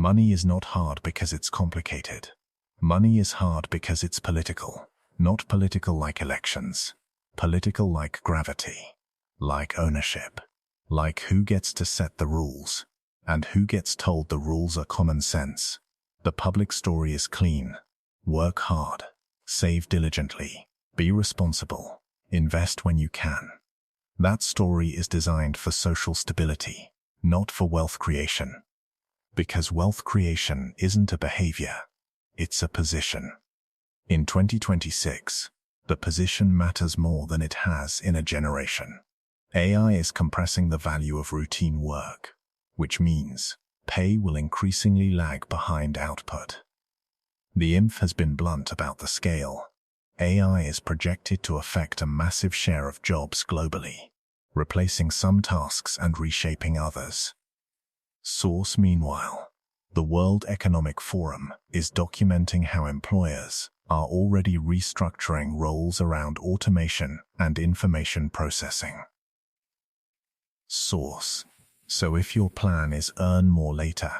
Money is not hard because it's complicated. Money is hard because it's political. Not political like elections. Political like gravity. Like ownership. Like who gets to set the rules. And who gets told the rules are common sense. The public story is clean. Work hard. Save diligently. Be responsible. Invest when you can. That story is designed for social stability, not for wealth creation. Because wealth creation isn't a behavior, it's a position. In 2026, the position matters more than it has in a generation. AI is compressing the value of routine work, which means pay will increasingly lag behind output. The IMF has been blunt about the scale. AI is projected to affect a massive share of jobs globally, replacing some tasks and reshaping others. Source: meanwhile, the World Economic Forum is documenting how employers are already restructuring roles around automation and information processing. Source: so if your plan is earn more later,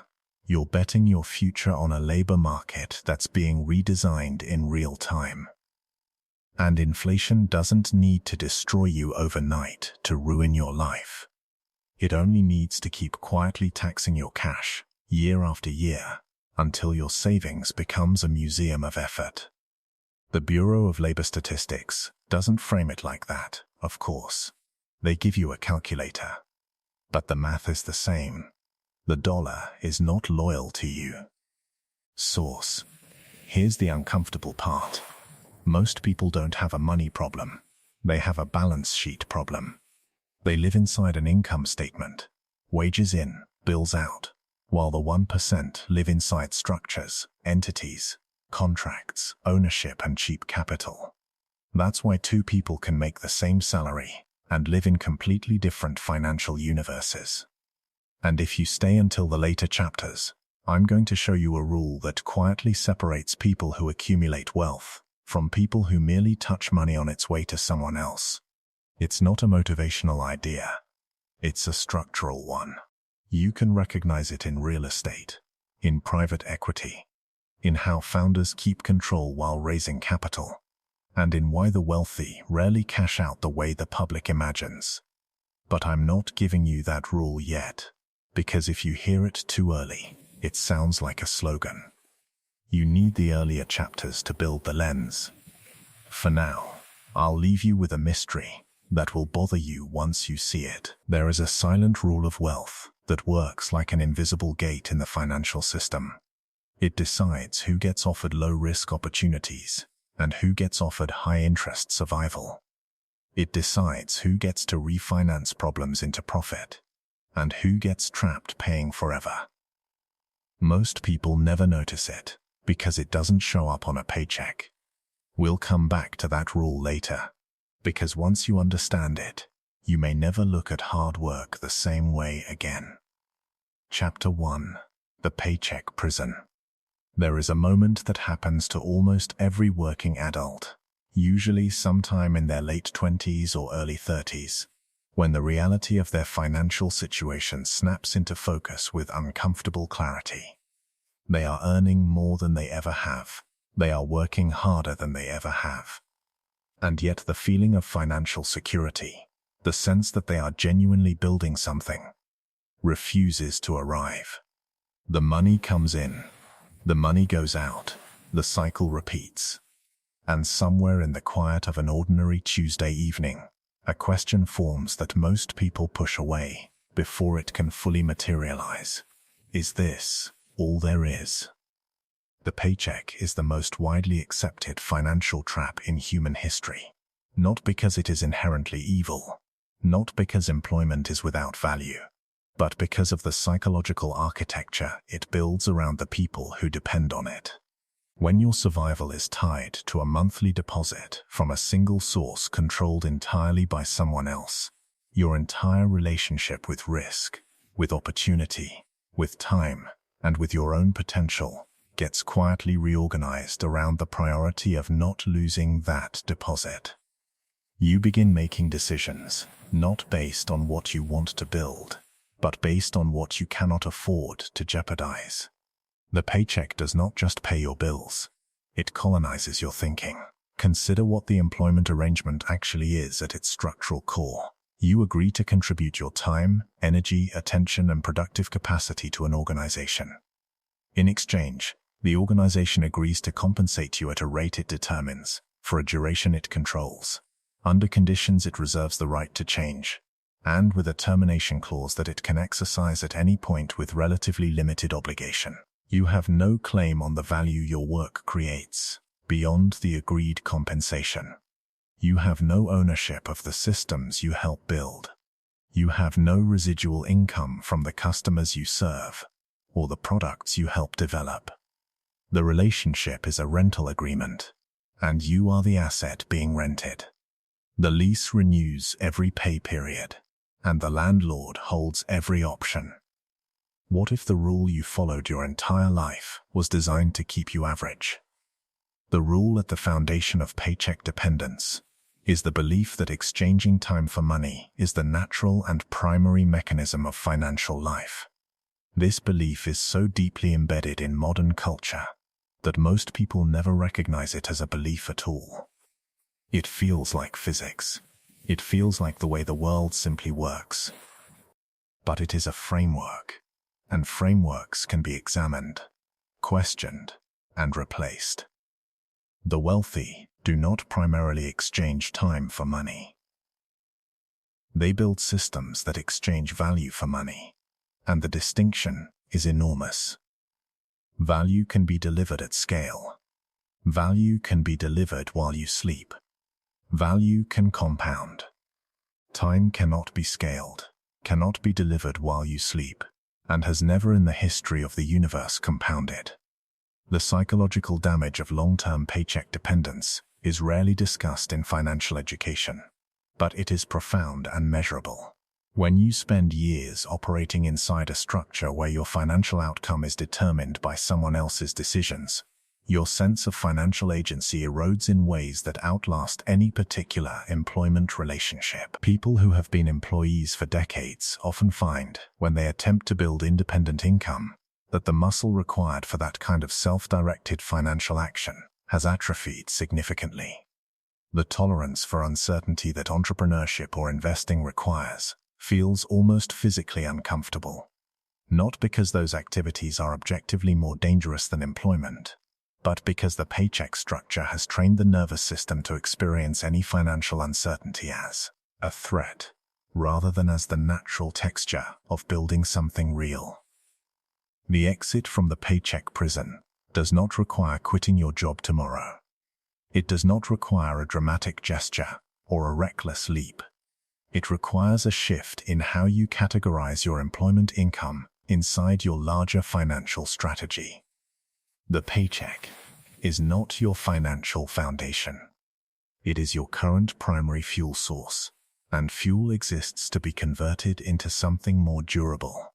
you're betting your future on a labor market that's being redesigned in real time. And inflation doesn't need to destroy you overnight to ruin your life. It only needs to keep quietly taxing your cash, year after year, until your savings becomes a museum of effort. The Bureau of Labor Statistics doesn't frame it like that, of course. They give you a calculator. But the math is the same. The dollar is not loyal to you. Source: here's the uncomfortable part. Most people don't have a money problem. They have a balance sheet problem. They live inside an income statement. Wages in, bills out. While the 1% live inside structures, entities, contracts, ownership, and cheap capital. That's why two people can make the same salary and live in completely different financial universes. And if you stay until the later chapters, I'm going to show you a rule that quietly separates people who accumulate wealth from people who merely touch money on its way to someone else. It's not a motivational idea. It's a structural one. You can recognize it in real estate, in private equity, in how founders keep control while raising capital, and in why the wealthy rarely cash out the way the public imagines. But I'm not giving you that rule yet, because if you hear it too early, it sounds like a slogan. You need the earlier chapters to build the lens. For now, I'll leave you with a mystery that will bother you once you see it. There is a silent rule of wealth that works like an invisible gate in the financial system. It decides who gets offered low-risk opportunities and who gets offered high-interest survival. It decides who gets to refinance problems into profit and who gets trapped paying forever. Most people never notice it because it doesn't show up on a paycheck. We'll come back to that rule later, because once you understand it, you may never look at hard work the same way again. Chapter 1: The Paycheck Prison. There is a moment that happens to almost every working adult, usually sometime in their late 20s or early 30s, when the reality of their financial situation snaps into focus with uncomfortable clarity. They are earning more than they ever have. They are working harder than they ever have. And yet the feeling of financial security, the sense that they are genuinely building something, refuses to arrive. The money comes in, the money goes out, the cycle repeats. And somewhere in the quiet of an ordinary Tuesday evening, a question forms that most people push away before it can fully materialize. Is this all there is? The paycheck is the most widely accepted financial trap in human history. Not because it is inherently evil, not because employment is without value, but because of the psychological architecture it builds around the people who depend on it. When your survival is tied to a monthly deposit from a single source controlled entirely by someone else, your entire relationship with risk, with opportunity, with time, and with your own potential gets quietly reorganized around the priority of not losing that deposit. You begin making decisions, not based on what you want to build, but based on what you cannot afford to jeopardize. The paycheck does not just pay your bills. It colonizes your thinking. Consider what the employment arrangement actually is at its structural core. You agree to contribute your time, energy, attention, and productive capacity to an organization. In exchange, the organization agrees to compensate you at a rate it determines, for a duration it controls. Under conditions it reserves the right to change, and with a termination clause that it can exercise at any point with relatively limited obligation. You have no claim on the value your work creates, beyond the agreed compensation. You have no ownership of the systems you help build. You have no residual income from the customers you serve, or the products you help develop. The relationship is a rental agreement, and you are the asset being rented. The lease renews every pay period, and the landlord holds every option. What if the rule you followed your entire life was designed to keep you average? The rule at the foundation of paycheck dependence is the belief that exchanging time for money is the natural and primary mechanism of financial life. This belief is so deeply embedded in modern culture that most people never recognize it as a belief at all. It feels like physics. It feels like the way the world simply works. But it is a framework, and frameworks can be examined, questioned, and replaced. The wealthy do not primarily exchange time for money. They build systems that exchange value for money, and the distinction is enormous. Value can be delivered at scale. Value can be delivered while you sleep. Value can compound. Time cannot be scaled, cannot be delivered while you sleep, and has never in the history of the universe compounded. The psychological damage of long-term paycheck dependence is rarely discussed in financial education, but it is profound and measurable. When you spend years operating inside a structure where your financial outcome is determined by someone else's decisions, your sense of financial agency erodes in ways that outlast any particular employment relationship. People who have been employees for decades often find, when they attempt to build independent income, that the muscle required for that kind of self-directed financial action has atrophied significantly. The tolerance for uncertainty that entrepreneurship or investing requires feels almost physically uncomfortable. Not because those activities are objectively more dangerous than employment, but because the paycheck structure has trained the nervous system to experience any financial uncertainty as a threat, rather than as the natural texture of building something real. The exit from the paycheck prison does not require quitting your job tomorrow. It does not require a dramatic gesture or a reckless leap. It requires a shift in how you categorize your employment income inside your larger financial strategy. The paycheck is not your financial foundation. It is your current primary fuel source, and fuel exists to be converted into something more durable.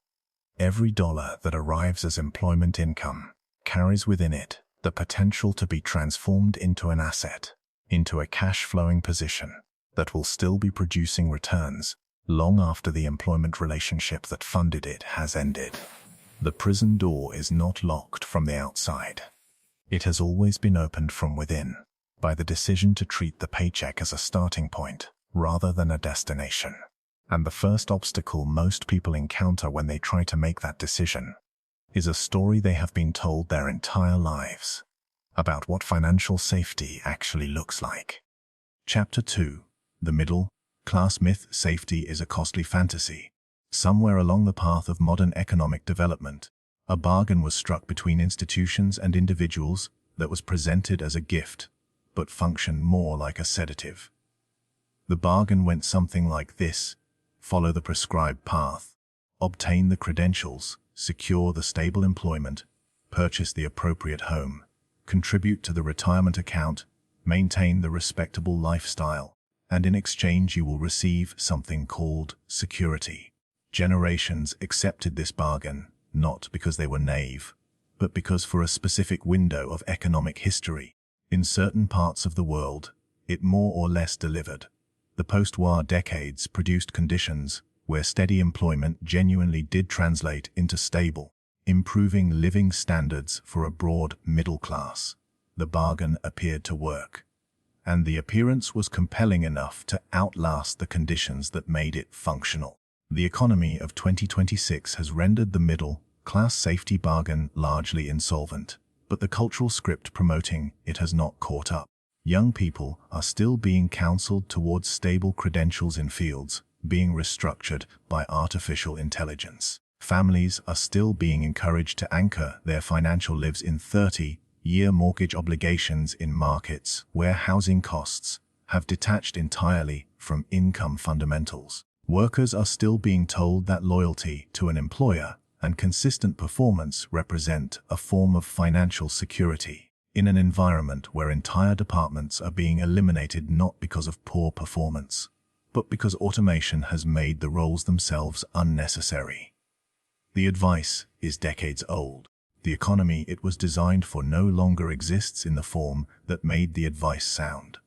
Every dollar that arrives as employment income carries within it the potential to be transformed into an asset, into a cash-flowing position that will still be producing returns long after the employment relationship that funded it has ended. The prison door is not locked from the outside. It has always been opened from within, by the decision to treat the paycheck as a starting point rather than a destination. And the first obstacle most people encounter when they try to make that decision is a story they have been told their entire lives about what financial safety actually looks like. Chapter 2. The Middle Class Myth: Safety is a Costly Fantasy. Somewhere along the path of modern economic development, a bargain was struck between institutions and individuals that was presented as a gift, but functioned more like a sedative. The bargain went something like this: follow the prescribed path, obtain the credentials, secure the stable employment, purchase the appropriate home, contribute to the retirement account, maintain the respectable lifestyle, and in exchange you will receive something called security. Generations accepted this bargain, not because they were naive, but because for a specific window of economic history, in certain parts of the world, it more or less delivered. The post-war decades produced conditions where steady employment genuinely did translate into stable, improving living standards for a broad middle class. The bargain appeared to work, and the appearance was compelling enough to outlast the conditions that made it functional. The economy of 2026 has rendered the middle-class safety bargain largely insolvent, but the cultural script promoting it has not caught up. Young people are still being counseled towards stable credentials in fields being restructured by artificial intelligence. Families are still being encouraged to anchor their financial lives in 30-year mortgage obligations in markets where housing costs have detached entirely from income fundamentals. Workers are still being told that loyalty to an employer and consistent performance represent a form of financial security, in an environment where entire departments are being eliminated not because of poor performance, but because automation has made the roles themselves unnecessary. The advice is decades old. The economy it was designed for no longer exists in the form that made the advice sound.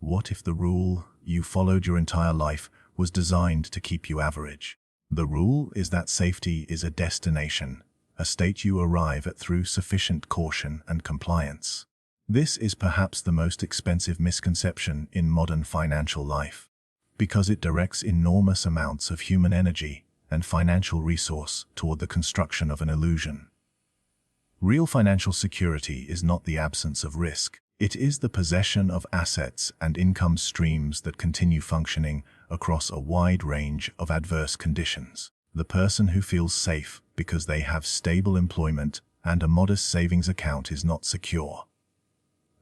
What if the rule you followed your entire life was designed to keep you average? The rule is that safety is a destination, a state you arrive at through sufficient caution and compliance. This is perhaps the most expensive misconception in modern financial life, because it directs enormous amounts of human energy and financial resource toward the construction of an illusion. Real financial security is not the absence of risk. It is the possession of assets and income streams that continue functioning across a wide range of adverse conditions. The person who feels safe because they have stable employment and a modest savings account is not secure.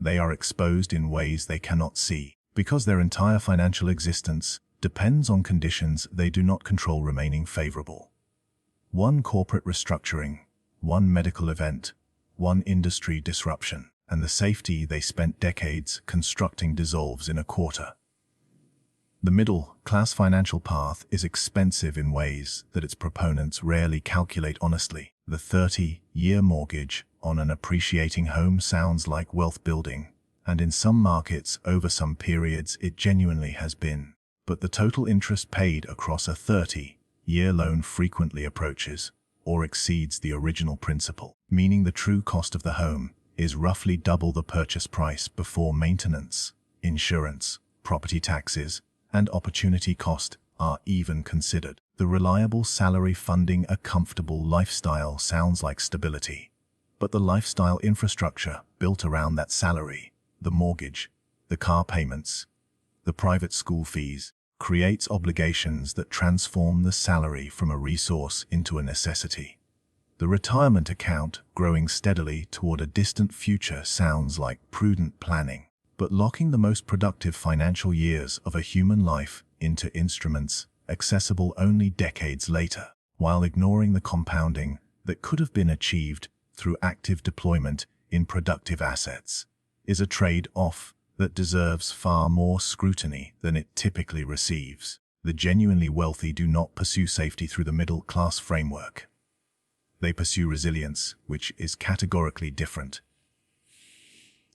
They are exposed in ways they cannot see, because their entire financial existence depends on conditions they do not control remaining favorable. One corporate restructuring, one medical event, one industry disruption, and the safety they spent decades constructing dissolves in a quarter. The middle-class financial path is expensive in ways that its proponents rarely calculate honestly. The 30-year mortgage on an appreciating home sounds like wealth building, and in some markets over some periods it genuinely has been. But the total interest paid across a 30-year loan frequently approaches or exceeds the original principal, meaning the true cost of the home is roughly double the purchase price before maintenance, insurance, property taxes, and opportunity cost are even considered. The reliable salary funding a comfortable lifestyle sounds like stability, but the lifestyle infrastructure built around that salary, the mortgage, the car payments, the private school fees, creates obligations that transform the salary from a resource into a necessity. The retirement account growing steadily toward a distant future sounds like prudent planning, but locking the most productive financial years of a human life into instruments accessible only decades later, while ignoring the compounding that could have been achieved through active deployment in productive assets, is a trade-off that deserves far more scrutiny than it typically receives. The genuinely wealthy do not pursue safety through the middle-class framework. They pursue resilience, which is categorically different.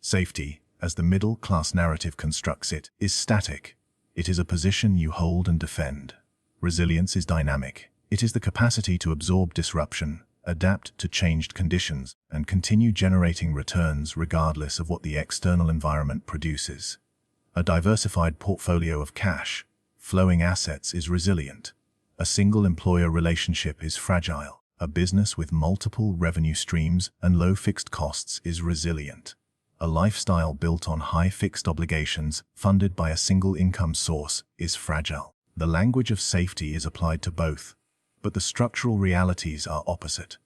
Safety, as the middle-class narrative constructs it, is static. It is a position you hold and defend. Resilience is dynamic. It is the capacity to absorb disruption, adapt to changed conditions, and continue generating returns regardless of what the external environment produces. A diversified portfolio of cash, flowing assets is resilient. A single employer relationship is fragile. A business with multiple revenue streams and low fixed costs is resilient. A lifestyle built on high fixed obligations, funded by a single income source, is fragile. The language of safety is applied to both, but the structural realities are opposite.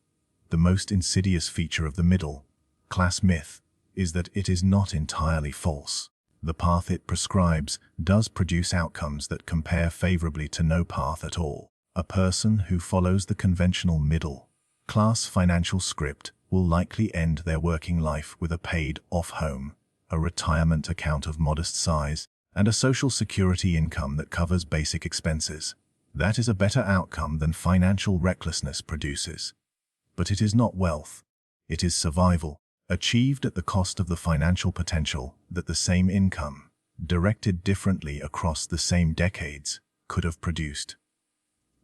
The most insidious feature of the middle-class myth is that it is not entirely false. The path it prescribes does produce outcomes that compare favorably to no path at all. A person who follows the conventional middle-class financial script will likely end their working life with a paid-off home, a retirement account of modest size, and a social security income that covers basic expenses. That is a better outcome than financial recklessness produces. But it is not wealth. It is survival, achieved at the cost of the financial potential that the same income, directed differently across the same decades, could have produced.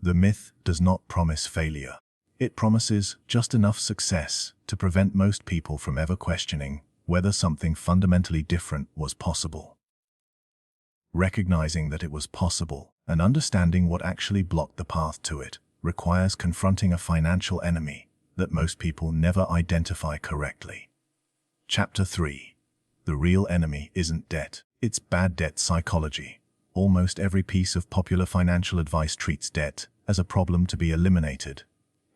The myth does not promise failure. It promises just enough success to prevent most people from ever questioning whether something fundamentally different was possible. Recognizing that it was possible and understanding what actually blocked the path to it requires confronting a financial enemy that most people never identify correctly. Chapter 3. The real enemy isn't debt, it's bad debt psychology. Almost every piece of popular financial advice treats debt as a problem to be eliminated.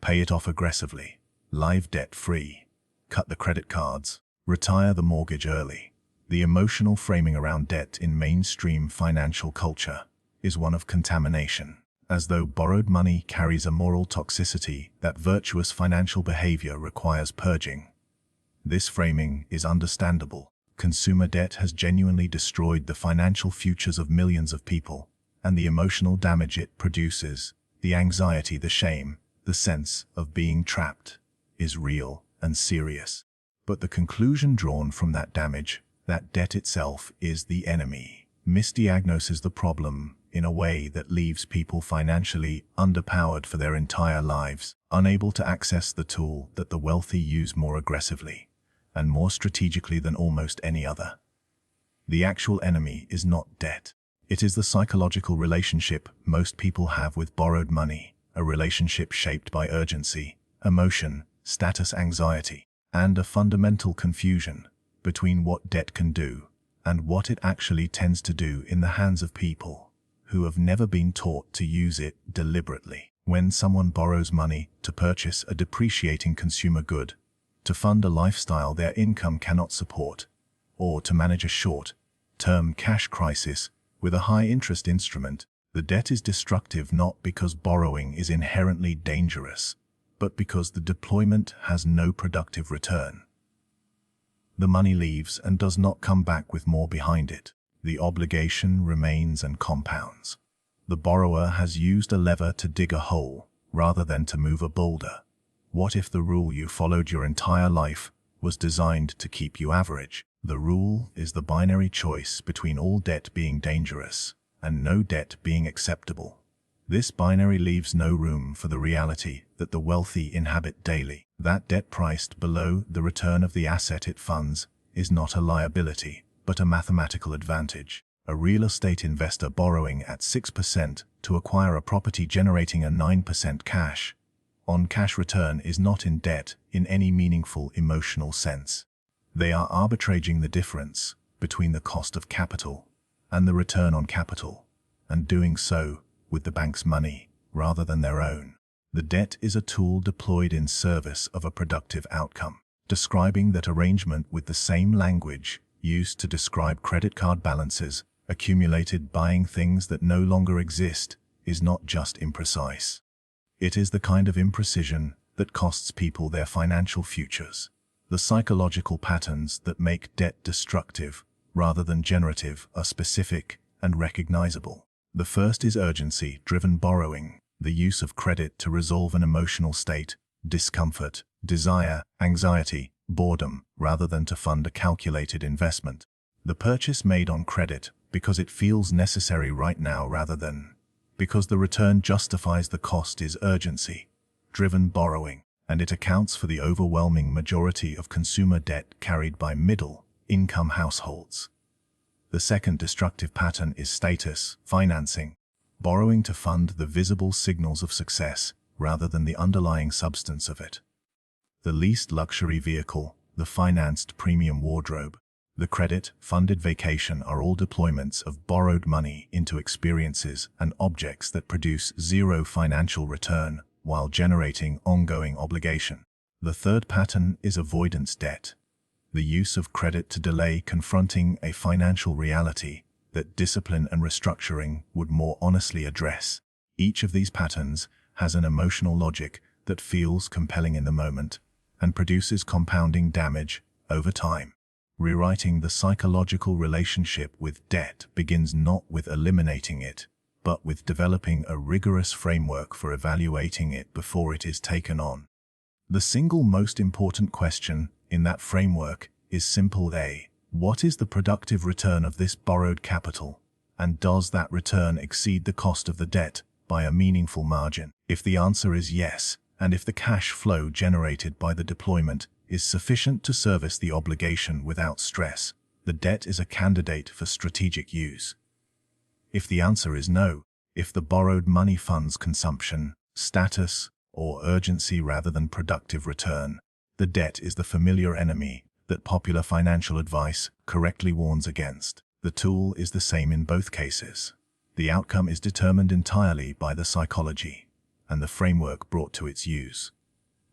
Pay it off aggressively, live debt-free, cut the credit cards, retire the mortgage early. The emotional framing around debt in mainstream financial culture is one of contamination, as though borrowed money carries a moral toxicity that virtuous financial behavior requires purging. This framing is understandable. Consumer debt has genuinely destroyed the financial futures of millions of people, and the emotional damage it produces, the anxiety, the shame, the sense of being trapped, is real and serious. But the conclusion drawn from that damage, that debt itself is the enemy, misdiagnoses the problem in a way that leaves people financially underpowered for their entire lives, unable to access the tool that the wealthy use more aggressively and more strategically than almost any other. The actual enemy is not debt. It is the psychological relationship most people have with borrowed money, a relationship shaped by urgency, emotion, status anxiety, and a fundamental confusion between what debt can do and what it actually tends to do in the hands of people who have never been taught to use it deliberately. When someone borrows money to purchase a depreciating consumer good, to fund a lifestyle their income cannot support, or to manage a short-term cash crisis with a high-interest instrument, the debt is destructive not because borrowing is inherently dangerous, but because the deployment has no productive return. The money leaves and does not come back with more behind it. The obligation remains and compounds. The borrower has used a lever to dig a hole rather than to move a boulder. What if the rule you followed your entire life was designed to keep you average? The rule is the binary choice between all debt being dangerous and no debt being acceptable. This binary leaves no room for the reality that the wealthy inhabit daily. That debt priced below the return of the asset it funds is not a liability, but a mathematical advantage. A real estate investor borrowing at 6% to acquire a property generating a 9% cash-on-cash return is not in debt in any meaningful emotional sense. They are arbitraging the difference between the cost of capital and the return on capital, and doing so with the bank's money rather than their own. The debt is a tool deployed in service of a productive outcome. Describing that arrangement with the same language used to describe credit card balances accumulated buying things that no longer exist is not just imprecise. It is the kind of imprecision that costs people their financial futures. The psychological patterns that make debt destructive rather than generative are specific and recognizable. The first is urgency-driven borrowing, the use of credit to resolve an emotional state, discomfort, desire, anxiety, boredom, rather than to fund a calculated investment. The purchase made on credit because it feels necessary right now rather than because the return justifies the cost is urgency-driven borrowing, and it accounts for the overwhelming majority of consumer debt carried by middle-income households. The second destructive pattern is status financing, borrowing to fund the visible signals of success rather than the underlying substance of it. The leased luxury vehicle, the financed premium wardrobe, the credit-funded vacation are all deployments of borrowed money into experiences and objects that produce zero financial return while generating ongoing obligation. The third pattern is avoidance debt, the use of credit to delay confronting a financial reality that discipline and restructuring would more honestly address. Each of these patterns has an emotional logic that feels compelling in the moment and produces compounding damage over time. Rewriting the psychological relationship with debt begins not with eliminating it, but with developing a rigorous framework for evaluating it before it is taken on. The single most important question in that framework is simple A. What is the productive return of this borrowed capital, and does that return exceed the cost of the debt by a meaningful margin? If the answer is yes, and if the cash flow generated by the deployment is sufficient to service the obligation without stress, the debt is a candidate for strategic use. If the answer is no, if the borrowed money funds consumption, status, or urgency rather than productive return, the debt is the familiar enemy that popular financial advice correctly warns against. The tool is the same in both cases. The outcome is determined entirely by the psychology and the framework brought to its use.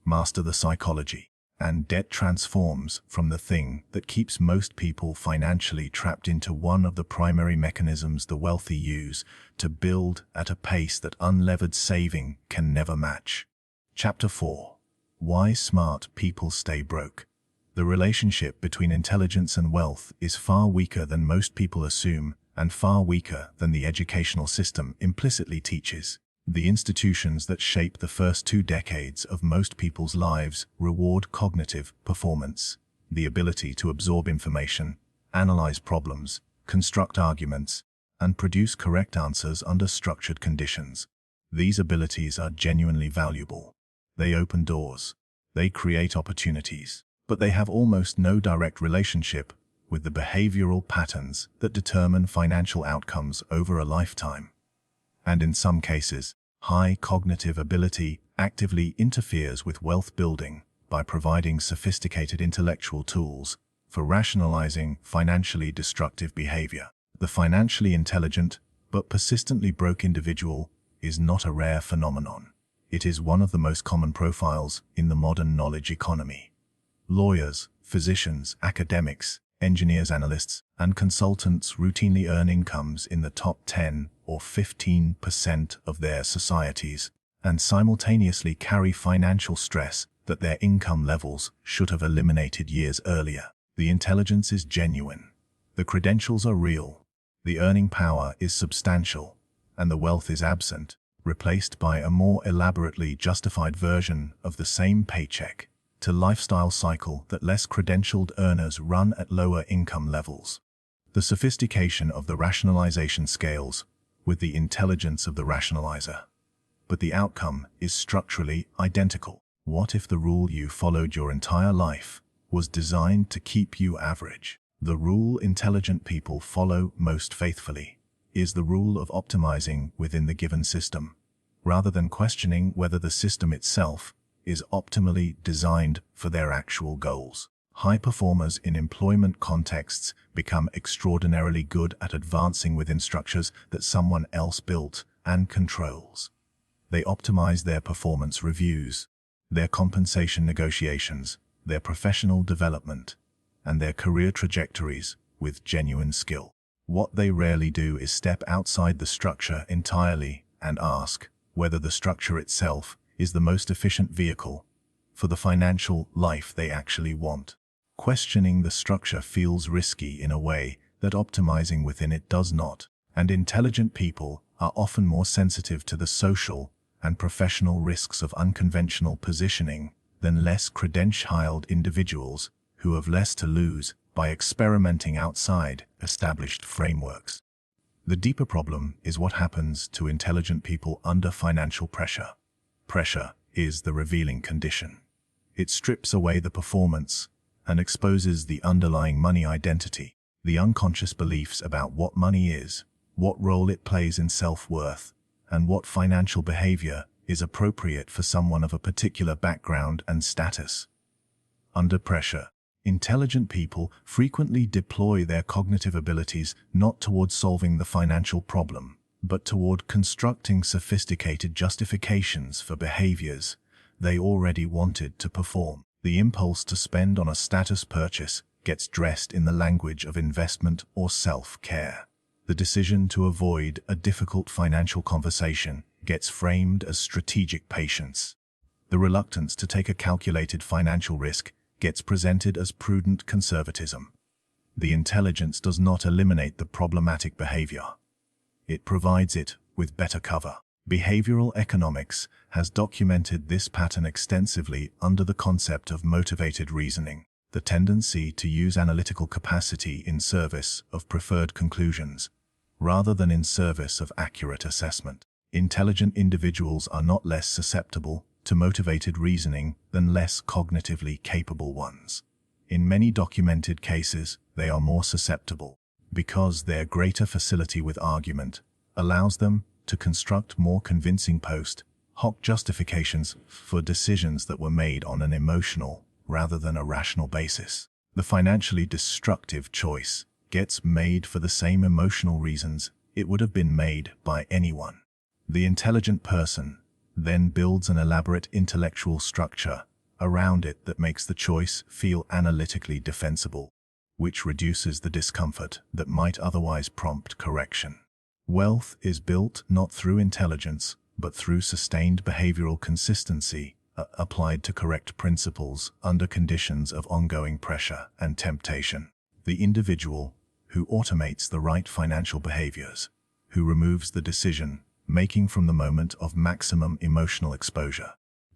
Master the psychology, and debt transforms from the thing that keeps most people financially trapped into one of the primary mechanisms the wealthy use to build at a pace that unlevered saving can never match. Chapter 4. Why Smart People Stay Broke. The relationship between intelligence and wealth is far weaker than most people assume, and far weaker than the educational system implicitly teaches. The institutions that shape the first 2 decades of most people's lives reward cognitive performance, the ability to absorb information, analyze problems, construct arguments, and produce correct answers under structured conditions. These abilities are genuinely valuable. They open doors. They create opportunities. But they have almost no direct relationship with the behavioral patterns that determine financial outcomes over a lifetime. And in some cases, high cognitive ability actively interferes with wealth building by providing sophisticated intellectual tools for rationalizing financially destructive behavior. The financially intelligent but persistently broke individual is not a rare phenomenon. It is one of the most common profiles in the modern knowledge economy. Lawyers, physicians, academics, engineers, analysts, and consultants routinely earn incomes in the top 10 or 15% of their societies, and simultaneously carry financial stress that their income levels should have eliminated years earlier. The intelligence is genuine. The credentials are real. The earning power is substantial, and the wealth is absent, replaced by a more elaborately justified version of the same paycheck to lifestyle cycle that less credentialed earners run at lower income levels. The sophistication of the rationalization scales with the intelligence of the rationalizer. But the outcome is structurally identical. What if the rule you followed your entire life was designed to keep you average? The rule intelligent people follow most faithfully is the rule of optimizing within the given system, rather than questioning whether the system itself is optimally designed for their actual goals. High performers in employment contexts become extraordinarily good at advancing within structures that someone else built and controls. They optimize their performance reviews, their compensation negotiations, their professional development, and their career trajectories with genuine skill. What they rarely do is step outside the structure entirely and ask whether the structure itself is the most efficient vehicle for the financial life they actually want. Questioning the structure feels risky in a way that optimizing within it does not, and intelligent people are often more sensitive to the social and professional risks of unconventional positioning than less credentialed individuals who have less to lose by experimenting outside established frameworks. The deeper problem is what happens to intelligent people under financial pressure. Pressure is the revealing condition. It strips away the performance and exposes the underlying money identity, the unconscious beliefs about what money is, what role it plays in self-worth, and what financial behavior is appropriate for someone of a particular background and status. Under pressure, intelligent people frequently deploy their cognitive abilities not toward solving the financial problem, but toward constructing sophisticated justifications for behaviors they already wanted to perform. The impulse to spend on a status purchase gets dressed in the language of investment or self-care. The decision to avoid a difficult financial conversation gets framed as strategic patience. The reluctance to take a calculated financial risk gets presented as prudent conservatism. The intelligence does not eliminate the problematic behavior. It provides it with better cover. Behavioral economics has documented this pattern extensively under the concept of motivated reasoning, the tendency to use analytical capacity in service of preferred conclusions, rather than in service of accurate assessment. Intelligent individuals are not less susceptible to motivated reasoning than less cognitively capable ones. In many documented cases, they are more susceptible, because their greater facility with argument allows them to construct more convincing post hoc justifications for decisions that were made on an emotional rather than a rational basis. The financially destructive choice gets made for the same emotional reasons it would have been made by anyone. The intelligent person then builds an elaborate intellectual structure around it that makes the choice feel analytically defensible, which reduces the discomfort that might otherwise prompt correction. Wealth is built not through intelligence, but through sustained behavioral consistency applied to correct principles under conditions of ongoing pressure and temptation. The individual who automates the right financial behaviors, who removes the decision making from the moment of maximum emotional exposure,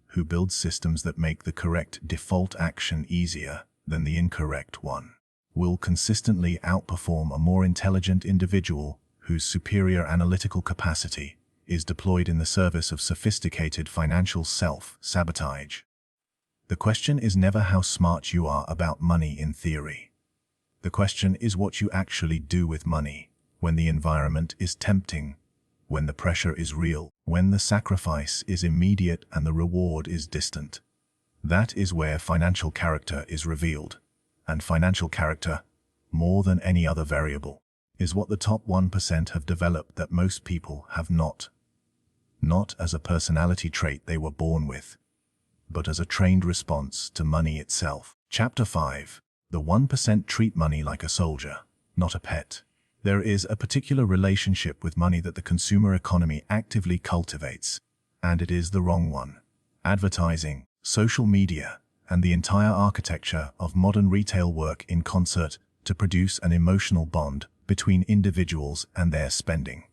who builds systems that make the correct default action easier than the incorrect one, will consistently outperform a more intelligent individual whose superior analytical capacity is deployed in the service of sophisticated financial self-sabotage. The question is never how smart you are about money in theory. The question is what you actually do with money when the environment is tempting, when the pressure is real, when the sacrifice is immediate and the reward is distant. That is where financial character is revealed. And financial character, more than any other variable, is what the top 1% have developed that most people have not. Not as a personality trait they were born with, but as a trained response to money itself. Chapter 5. The 1% treat money like a soldier, not a pet. There is a particular relationship with money that the consumer economy actively cultivates, and it is the wrong one. Advertising, social media, and the entire architecture of modern retail work in concert to produce an emotional bond between individuals and their spending.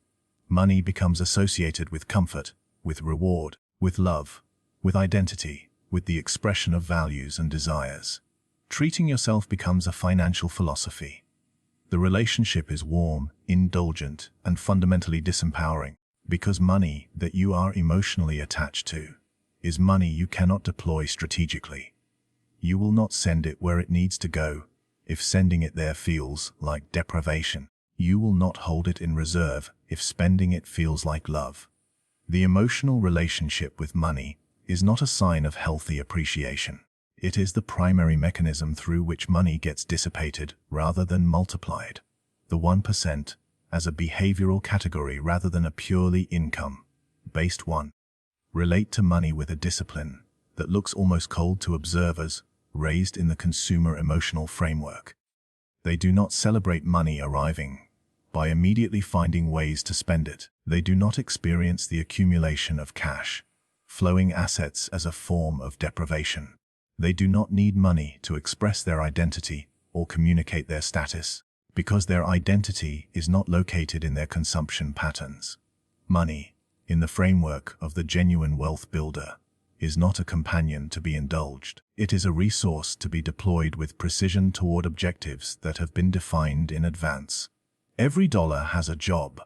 Money becomes associated with comfort, with reward, with love, with identity, with the expression of values and desires. Treating yourself becomes a financial philosophy. The relationship is warm, indulgent, and fundamentally disempowering, because money that you are emotionally attached to is money you cannot deploy strategically. You will not send it where it needs to go if sending it there feels like deprivation. You will not hold it in reserve if spending it feels like love. The emotional relationship with money is not a sign of healthy appreciation. It is the primary mechanism through which money gets dissipated rather than multiplied. The 1% as a behavioral category rather than a purely income-based one. Relate to money with a discipline that looks almost cold to observers raised in the consumer emotional framework. They do not celebrate money arriving by immediately finding ways to spend it. They do not experience the accumulation of cash, flowing assets as a form of deprivation. They do not need money to express their identity or communicate their status, because their identity is not located in their consumption patterns. Money, in the framework of the genuine wealth builder, is not a companion to be indulged. It is a resource to be deployed with precision toward objectives that have been defined in advance. Every dollar has a job.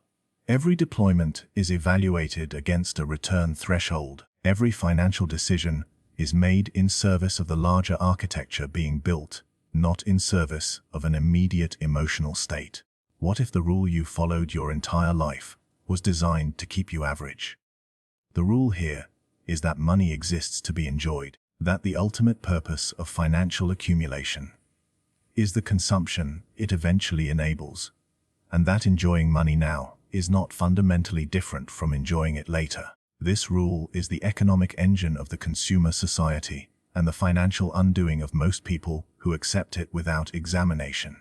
Every deployment is evaluated against a return threshold. Every financial decision is made in service of the larger architecture being built, not in service of an immediate emotional state. What if the rule you followed your entire life was designed to keep you average? The rule here is that money exists to be enjoyed, that the ultimate purpose of financial accumulation is the consumption it eventually enables, and that enjoying money now is not fundamentally different from enjoying it later. This rule is the economic engine of the consumer society and the financial undoing of most people who accept it without examination.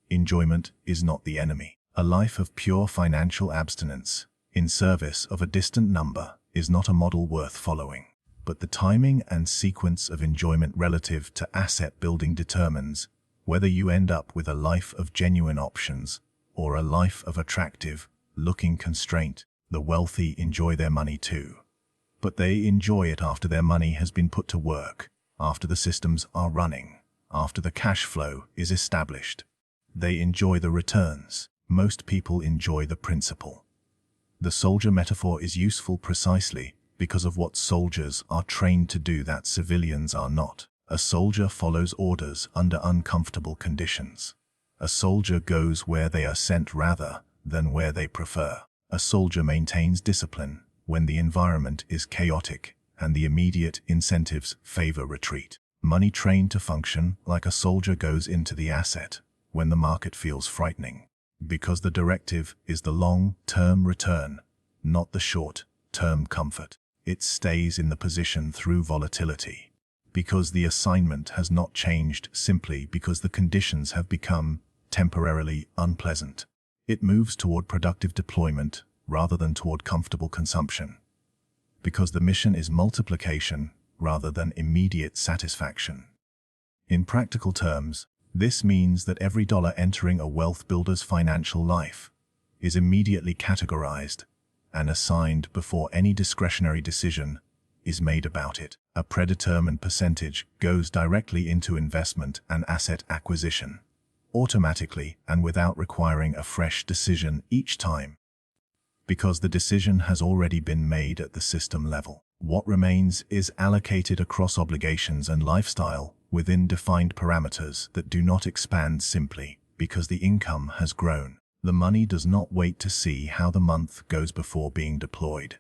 Enjoyment is not the enemy. A life of pure financial abstinence in service of a distant number is not a model worth following. But the timing and sequence of enjoyment relative to asset building determines whether you end up with a life of genuine options or a life of attractive-looking constraint. The wealthy enjoy their money too, but they enjoy it after their money has been put to work, after the systems are running, after the cash flow is established. They enjoy the returns. Most people enjoy the principle. The soldier metaphor is useful precisely because of what soldiers are trained to do that civilians are not. A soldier follows orders under uncomfortable conditions. A soldier goes where they are sent rather than where they prefer. A soldier maintains discipline when the environment is chaotic and the immediate incentives favor retreat. Money trained to function like a soldier goes into the asset when the market feels frightening, because the directive is the long-term return, not the short-term comfort. It stays in the position through volatility, because the assignment has not changed simply because the conditions have become temporarily unpleasant. It moves toward productive deployment rather than toward comfortable consumption, because the mission is multiplication rather than immediate satisfaction. In practical terms, this means that every dollar entering a wealth builder's financial life is immediately categorized and assigned before any discretionary decision is made about it. A predetermined percentage goes directly into investment and asset acquisition, automatically and without requiring a fresh decision each time, because the decision has already been made at the system level. What remains is allocated across obligations and lifestyle within defined parameters that do not expand simply because the income has grown. The money does not wait to see how the month goes before being deployed.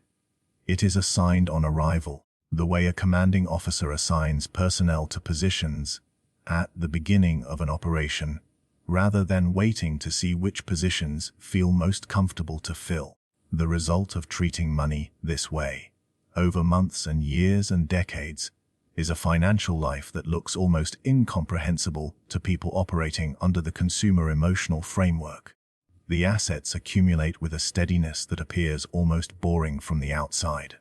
It is assigned on arrival, the way a commanding officer assigns personnel to positions at the beginning of an operation, rather than waiting to see which positions feel most comfortable to fill. The result of treating money this way, over months and years and decades, is a financial life that looks almost incomprehensible to people operating under the consumer emotional framework. The assets accumulate with a steadiness that appears almost boring from the outside.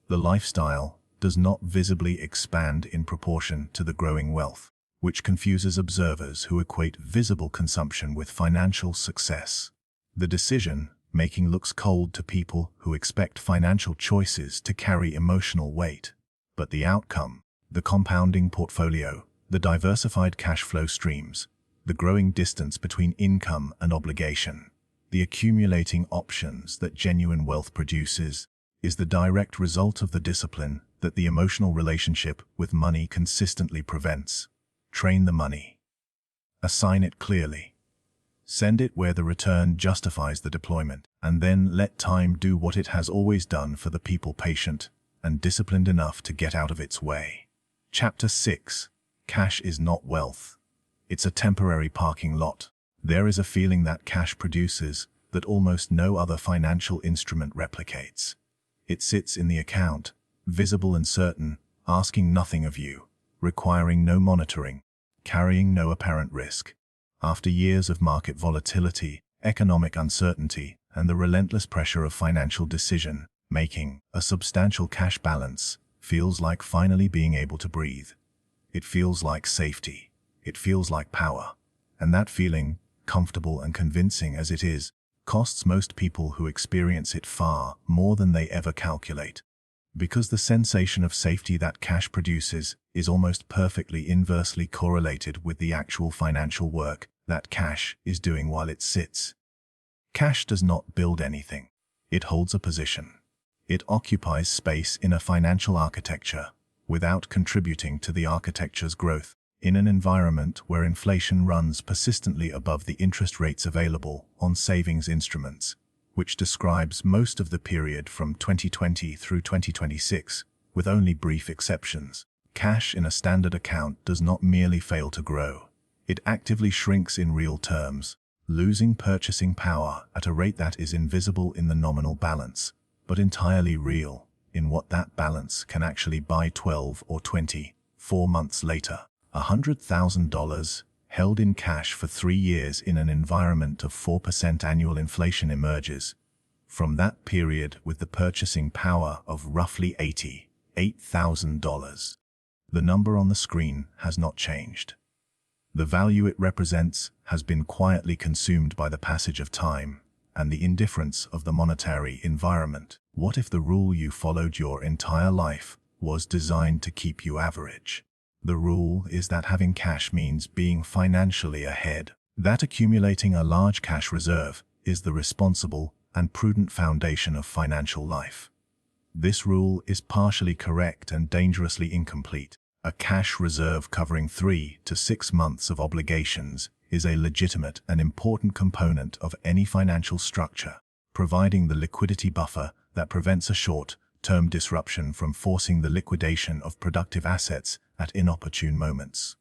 The lifestyle does not visibly expand in proportion to the growing wealth, which confuses observers who equate visible consumption with financial success. The decision-making looks cold to people who expect financial choices to carry emotional weight, but the outcome, the compounding portfolio, the diversified cash flow streams, the growing distance between income and obligation, the accumulating options that genuine wealth produces, is the direct result of the discipline that the emotional relationship with money consistently prevents. Train the money. Assign it clearly. Send it where the return justifies the deployment, and then let time do what it has always done for the people patient and disciplined enough to get out of its way. Chapter 6. Cash is not wealth. It's a temporary parking lot. There is a feeling that cash produces that almost no other financial instrument replicates. It sits in the account, visible and certain, asking nothing of you, requiring no monitoring, carrying no apparent risk. After years of market volatility, economic uncertainty, and the relentless pressure of financial decision-making, a substantial cash balance feels like finally being able to breathe. It feels like safety. It feels like power. And that feeling, comfortable and convincing as it is, costs most people who experience it far more than they ever calculate. Because the sensation of safety that cash produces is almost perfectly inversely correlated with the actual financial work that cash is doing while it sits. Cash does not build anything. It holds a position. It occupies space in a financial architecture without contributing to the architecture's growth. In an environment where inflation runs persistently above the interest rates available on savings instruments, which describes most of the period from 2020 through 2026, with only brief exceptions, cash in a standard account does not merely fail to grow. It actively shrinks in real terms, losing purchasing power at a rate that is invisible in the nominal balance, but entirely real in what that balance can actually buy 12 or 24 months later. $100,000 held in cash for 3 years in an environment of 4% annual inflation emerges from that period with the purchasing power of roughly $88,000. The number on the screen has not changed. The value it represents has been quietly consumed by the passage of time and the indifference of the monetary environment. What if the rule you followed your entire life was designed to keep you average? The rule is that having cash means being financially ahead, that accumulating a large cash reserve is the responsible and prudent foundation of financial life. This rule is partially correct and dangerously incomplete. A cash reserve covering 3 to 6 months of obligations is a legitimate and important component of any financial structure, providing the liquidity buffer that prevents a short-term disruption from forcing the liquidation of productive assets at inopportune moments.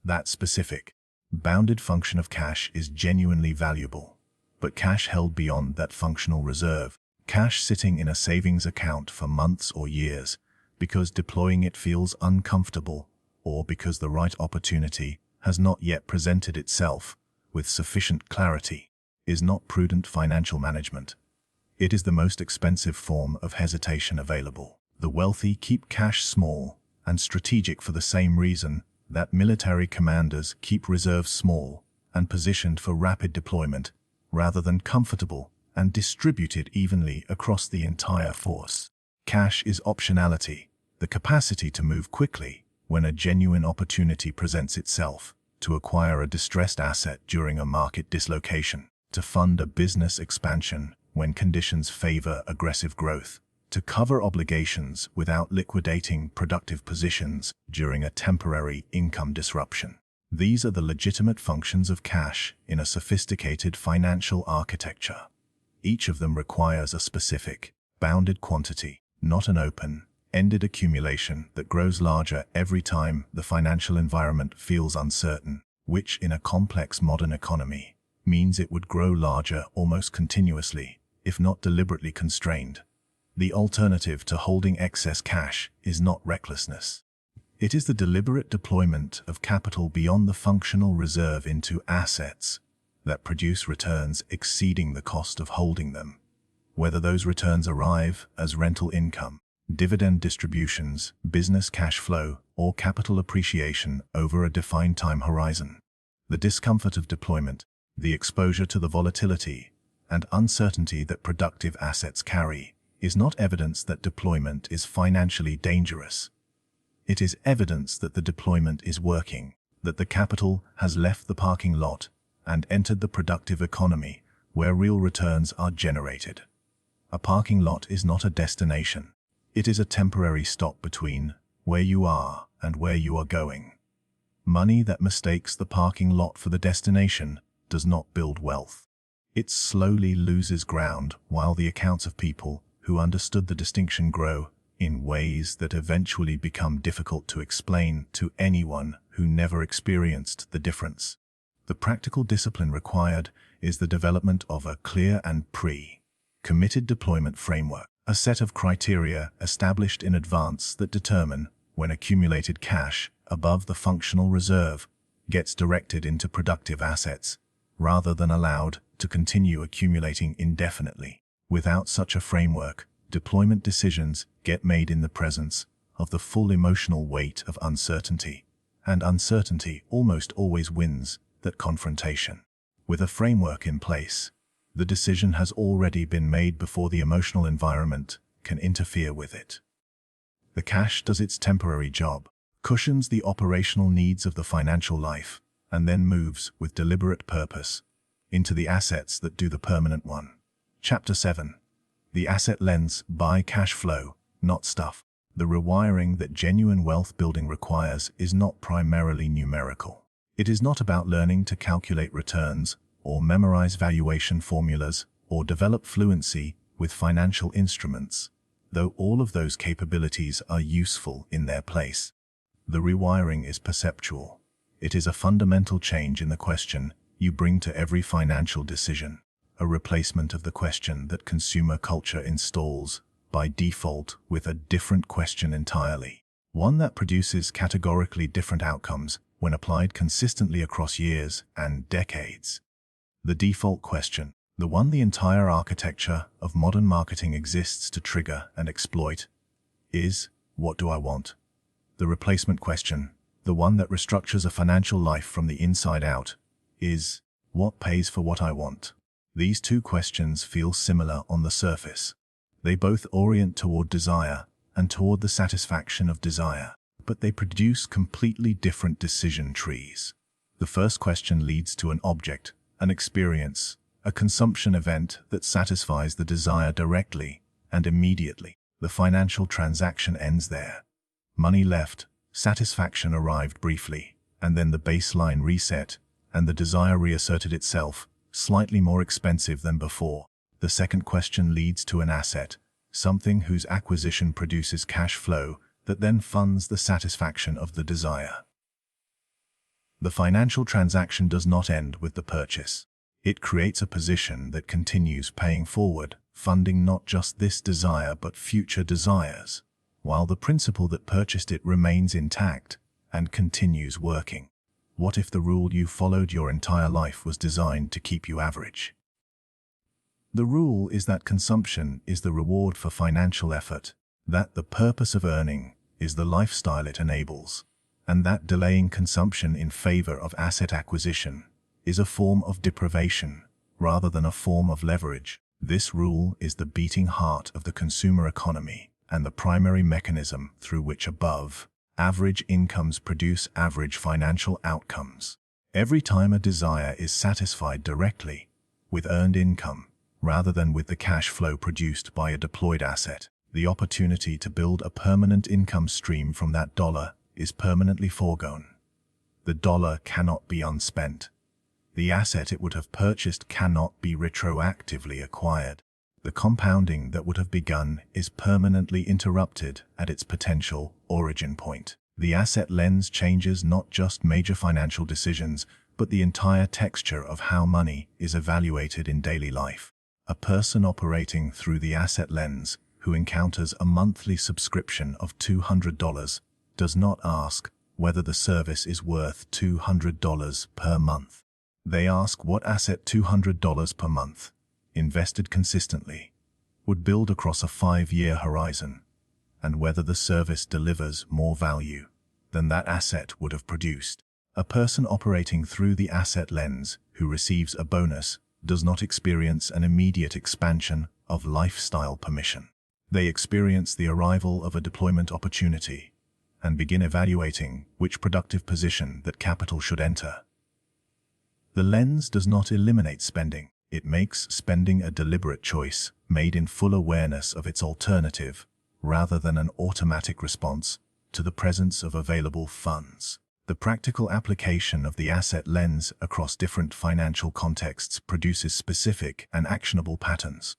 That specific, bounded function of cash is genuinely valuable, but cash held beyond that functional reserve, cash sitting in a savings account for months or years because deploying it feels uncomfortable or because the right opportunity has not yet presented itself with sufficient clarity, is not prudent financial management. It is the most expensive form of hesitation available. The wealthy keep cash small and strategic for the same reason that military commanders keep reserves small and positioned for rapid deployment rather than comfortable and distributed evenly across the entire force. Cash is optionality, the capacity to move quickly when a genuine opportunity presents itself, to acquire a distressed asset during a market dislocation, to fund a business expansion when conditions favor aggressive growth, to cover obligations without liquidating productive positions during a temporary income disruption. These are the legitimate functions of cash in a sophisticated financial architecture. Each of them requires a specific, bounded quantity, not an open-ended accumulation that grows larger every time the financial environment feels uncertain, which in a complex modern economy means it would grow larger almost continuously, if not deliberately constrained. The alternative to holding excess cash is not recklessness. It is the deliberate deployment of capital beyond the functional reserve into assets that produce returns exceeding the cost of holding them, whether those returns arrive as rental income, dividend distributions, business cash flow, or capital appreciation over a defined time horizon. The discomfort of deployment, the exposure to the volatility and uncertainty that productive assets carry, is not evidence that deployment is financially dangerous. It is evidence that the deployment is working, that the capital has left the parking lot and entered the productive economy where real returns are generated. A parking lot is not a destination. It is a temporary stop between where you are and where you are going. Money that mistakes the parking lot for the destination does not build wealth. It slowly loses ground while the accounts of people who understood the distinction grow in ways that eventually become difficult to explain to anyone who never experienced the difference. The practical discipline required is the development of a clear and committed deployment framework, a set of criteria established in advance that determine when accumulated cash above the functional reserve gets directed into productive assets, rather than allowed to continue accumulating indefinitely. Without such a framework, deployment decisions get made in the presence of the full emotional weight of uncertainty, and uncertainty almost always wins that confrontation. With a framework in place, the decision has already been made before the emotional environment can interfere with it. The cash does its temporary job, cushions the operational needs of the financial life, and then moves with deliberate purpose into the assets that do the permanent one. Chapter 7. The asset lens by cash flow, not stuff. The rewiring that genuine wealth building requires is not primarily numerical. It is not about learning to calculate returns or memorize valuation formulas or develop fluency with financial instruments, though all of those capabilities are useful in their place. The rewiring is perceptual. It is a fundamental change in the question you bring to every financial decision, a replacement of the question that consumer culture installs by default with a different question entirely, one that produces categorically different outcomes when applied consistently across years and decades. The default question, the one the entire architecture of modern marketing exists to trigger and exploit, is, what do I want? The replacement question, the one that restructures a financial life from the inside out, is, what pays for what I want? These two questions feel similar on the surface. They both orient toward desire and toward the satisfaction of desire, but they produce completely different decision trees. The first question leads to an object, an experience, a consumption event that satisfies the desire directly and immediately. The financial transaction ends there. Money left, satisfaction arrived briefly, and then the baseline reset, and the desire reasserted itself, slightly more expensive than before. The second question leads to an asset, something whose acquisition produces cash flow that then funds the satisfaction of the desire. The financial transaction does not end with the purchase. It creates a position that continues paying forward, funding not just this desire but future desires, while the principle that purchased it remains intact and continues working. What if the rule you followed your entire life was designed to keep you average? The rule is that consumption is the reward for financial effort, that the purpose of earning is the lifestyle it enables, and that delaying consumption in favor of asset acquisition is a form of deprivation rather than a form of leverage. This rule is the beating heart of the consumer economy and the primary mechanism through which average incomes produce average financial outcomes. Every time a desire is satisfied directly with earned income rather than with the cash flow produced by a deployed asset, the opportunity to build a permanent income stream from that dollar is permanently foregone. The dollar cannot be unspent. The asset it would have purchased cannot be retroactively acquired. The compounding that would have begun is permanently interrupted at its potential origin point. The asset lens changes not just major financial decisions, but the entire texture of how money is evaluated in daily life. A person operating through the asset lens who encounters a monthly subscription of $200 does not ask whether the service is worth $200 per month. They ask what asset $200 per month, invested consistently, would build across a 5-year horizon, and whether the service delivers more value than that asset would have produced. A person operating through the asset lens who receives a bonus does not experience an immediate expansion of lifestyle permission. They experience the arrival of a deployment opportunity and begin evaluating which productive position that capital should enter. The lens does not eliminate spending. It makes spending a deliberate choice, made in full awareness of its alternative, rather than an automatic response to the presence of available funds. The practical application of the asset lens across different financial contexts produces specific and actionable patterns.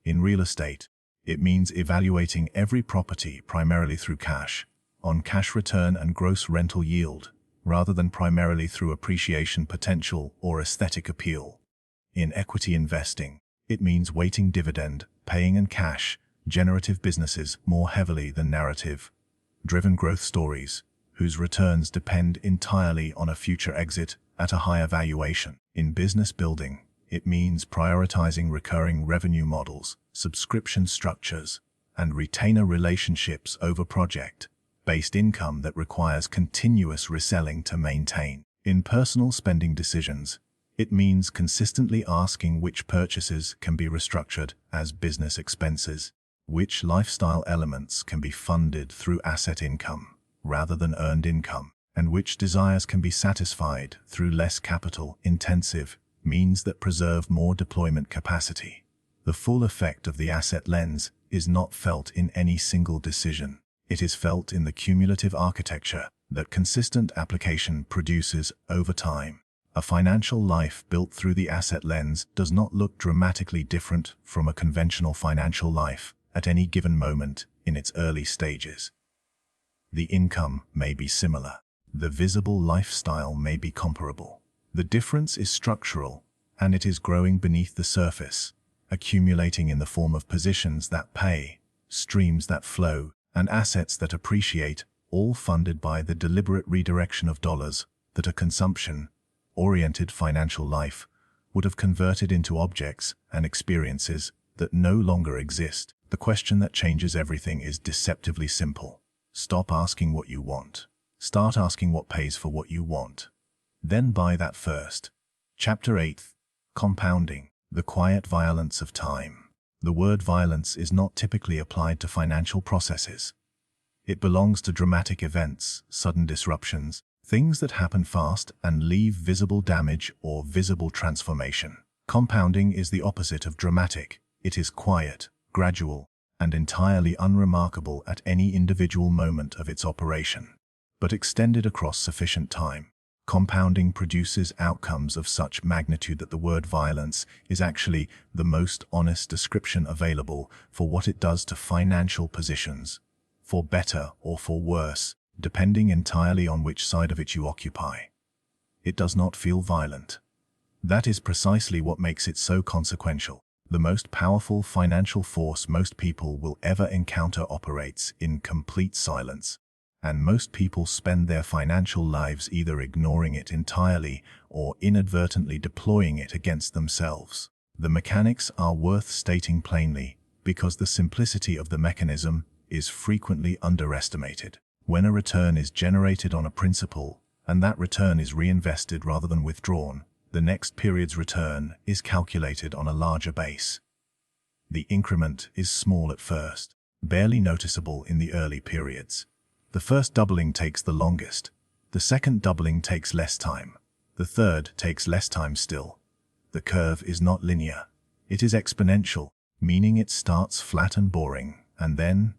In real estate, it means evaluating every property primarily through cash, on cash return and gross rental yield, rather than primarily through appreciation potential or aesthetic appeal. In equity investing, it means weighting dividend, paying and cash, generative businesses more heavily than narrative-driven growth stories, whose returns depend entirely on a future exit at a higher valuation. In business building, it means prioritizing recurring revenue models, subscription structures, and retainer relationships over project-based income that requires continuous reselling to maintain. In personal spending decisions, it means consistently asking which purchases can be restructured as business expenses, which lifestyle elements can be funded through asset income rather than earned income, and which desires can be satisfied through less capital-intensive means that preserve more deployment capacity. The full effect of the asset lens is not felt in any single decision. It is felt in the cumulative architecture that consistent application produces over time. A financial life built through the asset lens does not look dramatically different from a conventional financial life at any given moment in its early stages. The income may be similar. The visible lifestyle may be comparable. The difference is structural, and it is growing beneath the surface, accumulating in the form of positions that pay, streams that flow, and assets that appreciate, all funded by the deliberate redirection of dollars that a consumption-oriented financial life would have converted into objects and experiences that no longer exist. The question that changes everything is deceptively simple. Stop asking what you want. Start asking what pays for what you want. Then buy that first. Chapter 8. Compounding. The quiet violence of time. The word violence is not typically applied to financial processes. It belongs to dramatic events, sudden disruptions, things that happen fast and leave visible damage or visible transformation. Compounding is the opposite of dramatic. It is quiet, gradual, and entirely unremarkable at any individual moment of its operation. But extended across sufficient time, compounding produces outcomes of such magnitude that the word violence is actually the most honest description available for what it does to financial positions, for better or for worse, depending entirely on which side of it you occupy. It does not feel violent. That is precisely what makes it so consequential. The most powerful financial force most people will ever encounter operates in complete silence, and most people spend their financial lives either ignoring it entirely or inadvertently deploying it against themselves. The mechanics are worth stating plainly because the simplicity of the mechanism is frequently underestimated. When a return is generated on a principal, and that return is reinvested rather than withdrawn, the next period's return is calculated on a larger base. The increment is small at first, barely noticeable in the early periods. The first doubling takes the longest. The second doubling takes less time. The third takes less time still. The curve is not linear. It is exponential, meaning it starts flat and boring, and then,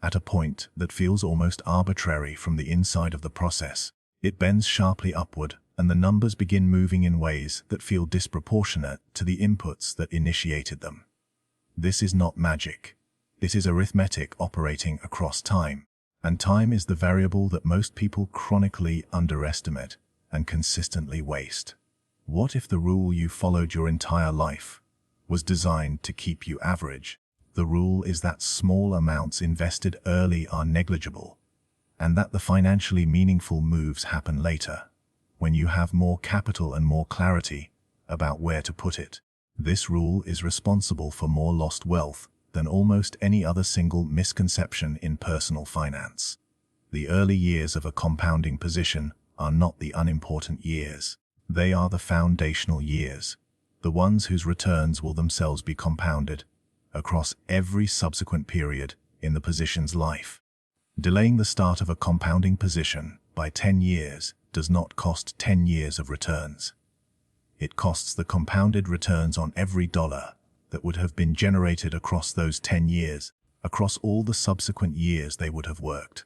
at a point that feels almost arbitrary from the inside of the process, it bends sharply upward, and the numbers begin moving in ways that feel disproportionate to the inputs that initiated them. This is not magic. This is arithmetic operating across time, and time is the variable that most people chronically underestimate and consistently waste. What if the rule you followed your entire life was designed to keep you average? The rule is that small amounts invested early are negligible, and that the financially meaningful moves happen later, when you have more capital and more clarity about where to put it. This rule is responsible for more lost wealth than almost any other single misconception in personal finance. The early years of a compounding position are not the unimportant years. They are the foundational years, the ones whose returns will themselves be compounded across every subsequent period in the position's life. Delaying the start of a compounding position by 10 years does not cost 10 years of returns. It costs the compounded returns on every dollar that would have been generated across those 10 years, across all the subsequent years they would have worked.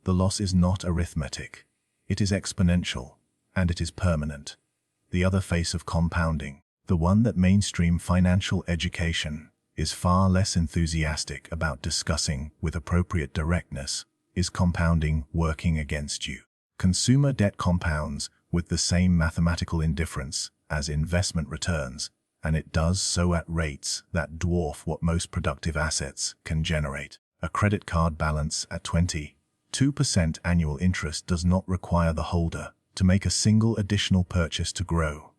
The loss is not arithmetic. It is exponential, and it is permanent. The other face of compounding, the one that mainstream financial education is far less enthusiastic about discussing with appropriate directness, is compounding working against you. Consumer debt compounds with the same mathematical indifference as investment returns, and it does so at rates that dwarf what most productive assets can generate. A credit card balance at 22% annual interest does not require the holder to make a single additional purchase to grow.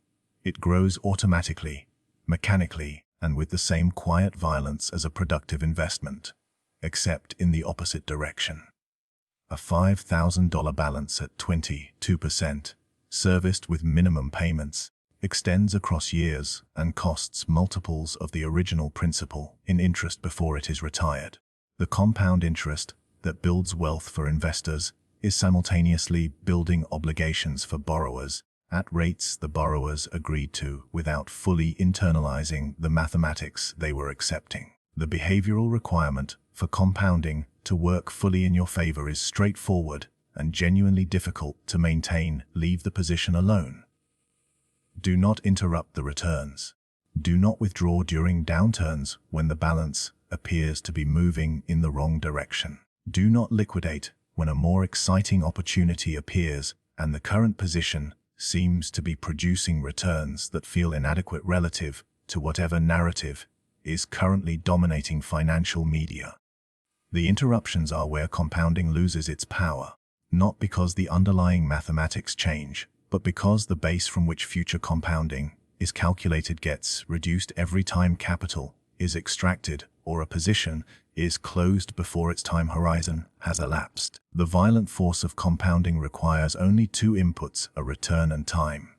It grows automatically, mechanically, and with the same quiet violence as a productive investment, except in the opposite direction. A $5,000 balance at 22%, serviced with minimum payments, extends across years and costs multiples of the original principal in interest before it is retired. The compound interest that builds wealth for investors is simultaneously building obligations for borrowers at rates the borrowers agreed to without fully internalizing the mathematics they were accepting. The behavioral requirement for compounding to work fully in your favor is straightforward and genuinely difficult to maintain. Leave the position alone. Do not interrupt the returns. Do not withdraw during downturns when the balance appears to be moving in the wrong direction. Do not liquidate when a more exciting opportunity appears and the current position seems to be producing returns that feel inadequate relative to whatever narrative is currently dominating financial media. The interruptions are where compounding loses its power, not because the underlying mathematics change, but because the base from which future compounding is calculated gets reduced every time capital is extracted or a position is closed before its time horizon has elapsed. The violent force of compounding requires only two inputs, a return and time.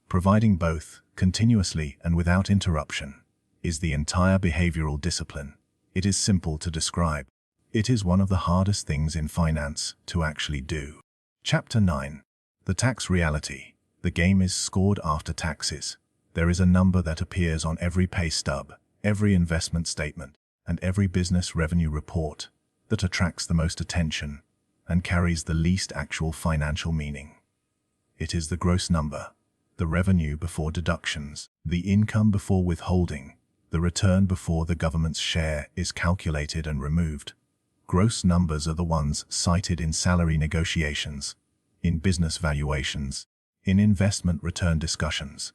Providing both, continuously and without interruption, is the entire behavioral discipline. It is simple to describe. It is one of the hardest things in finance to actually do. Chapter 9. The tax reality. The game is scored after taxes. There is a number that appears on every pay stub, every investment statement, and every business revenue report that attracts the most attention and carries the least actual financial meaning. It is the gross number, the revenue before deductions, the income before withholding, the return before the government's share is calculated and removed. Gross numbers are the ones cited in salary negotiations, in business valuations, in investment return discussions,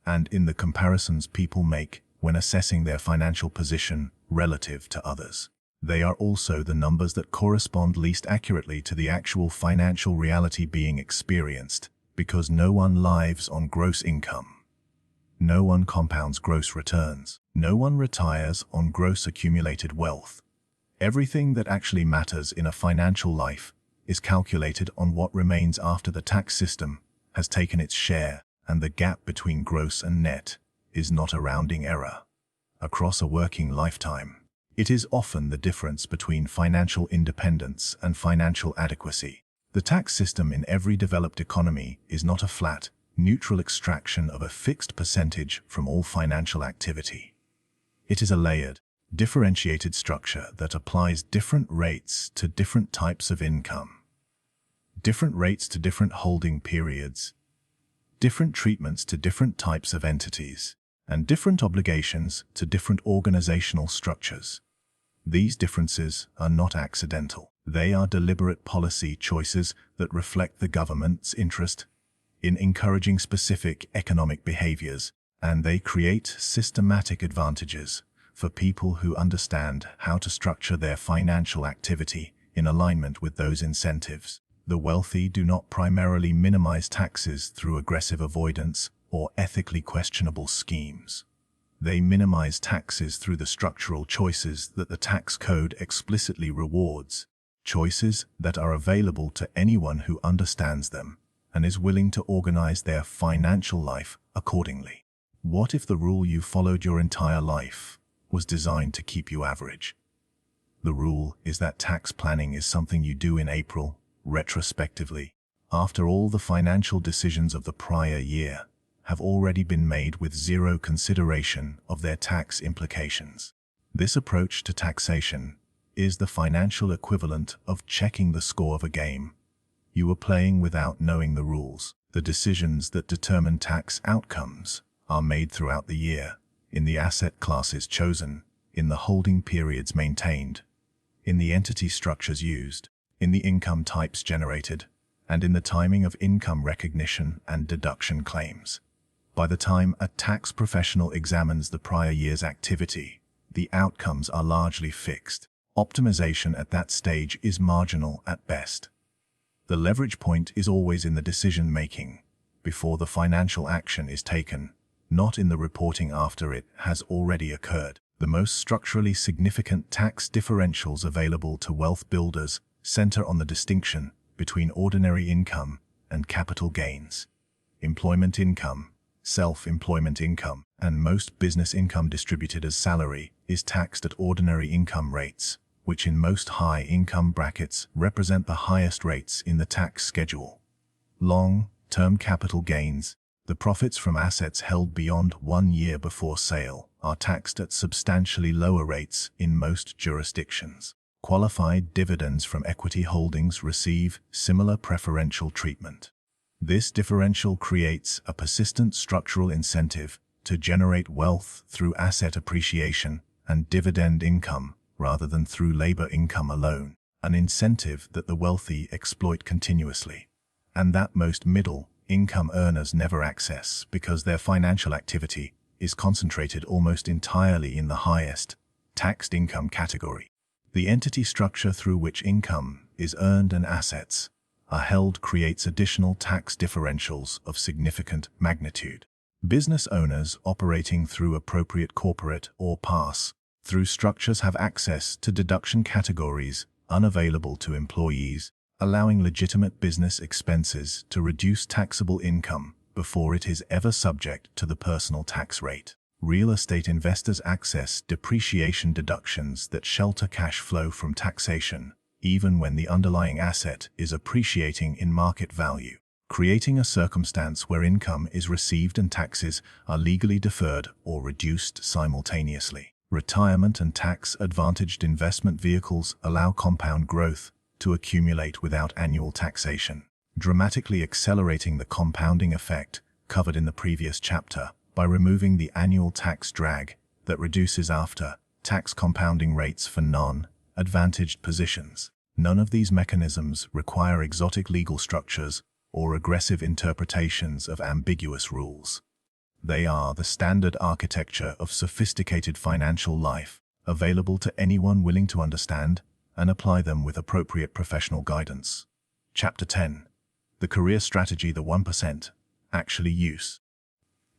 and in the comparisons people make when assessing their financial position relative to others. They are also the numbers that correspond least accurately to the actual financial reality being experienced, because no one lives on gross income. No one compounds gross returns. No one retires on gross accumulated wealth. Everything that actually matters in a financial life is calculated on what remains after the tax system has taken its share, and the gap between gross and net is not a rounding error. Across a working lifetime, it is often the difference between financial independence and financial adequacy. The tax system in every developed economy is not a flat, neutral extraction of a fixed percentage from all financial activity. It is a layered, differentiated structure that applies different rates to different types of income, different rates to different holding periods, different treatments to different types of entities, and different obligations to different organizational structures. These differences are not accidental. They are deliberate policy choices that reflect the government's interest in encouraging specific economic behaviors, and they create systematic advantages for people who understand how to structure their financial activity in alignment with those incentives. The wealthy do not primarily minimize taxes through aggressive avoidance or ethically questionable schemes. They minimize taxes through the structural choices that the tax code explicitly rewards, choices that are available to anyone who understands them and is willing to organize their financial life accordingly. What if the rule you followed your entire life was designed to keep you average? The rule is that tax planning is something you do in April, retrospectively, after all the financial decisions of the prior year have already been made with zero consideration of their tax implications. This approach to taxation is the financial equivalent of checking the score of a game. You are playing without knowing the rules. The decisions that determine tax outcomes are made throughout the year, in the asset classes chosen, in the holding periods maintained, in the entity structures used, in the income types generated, and in the timing of income recognition and deduction claims. By the time a tax professional examines the prior year's activity, the outcomes are largely fixed. Optimization at that stage is marginal at best. The leverage point is always in the decision-making, before the financial action is taken, not in the reporting after it has already occurred. The most structurally significant tax differentials available to wealth builders center on the distinction between ordinary income and capital gains. Employment income, self-employment income, and most business income distributed as salary is taxed at ordinary income rates, which in most high-income brackets represent the highest rates in the tax schedule. Long-term capital gains, the profits from assets held beyond 1 year before sale, are taxed at substantially lower rates in most jurisdictions. Qualified dividends from equity holdings receive similar preferential treatment. This differential creates a persistent structural incentive to generate wealth through asset appreciation and dividend income rather than through labor income alone, an incentive that the wealthy exploit continuously, and that most middle-income earners never access because their financial activity is concentrated almost entirely in the highest taxed income category. The entity structure through which income is earned and assets are held creates additional tax differentials of significant magnitude. Business owners operating through appropriate corporate or pass-through structures have access to deduction categories unavailable to employees, allowing legitimate business expenses to reduce taxable income before it is ever subject to the personal tax rate. Real estate investors access depreciation deductions that shelter cash flow from taxation, even when the underlying asset is appreciating in market value, creating a circumstance where income is received and taxes are legally deferred or reduced simultaneously. Retirement and tax-advantaged investment vehicles allow compound growth to accumulate without annual taxation, dramatically accelerating the compounding effect covered in the previous chapter by removing the annual tax drag that reduces after-tax compounding rates for non-advantaged positions. None of these mechanisms require exotic legal structures or aggressive interpretations of ambiguous rules. They are the standard architecture of sophisticated financial life, available to anyone willing to understand and apply them with appropriate professional guidance. Chapter 10. The Career Strategy the 1% Actually Use.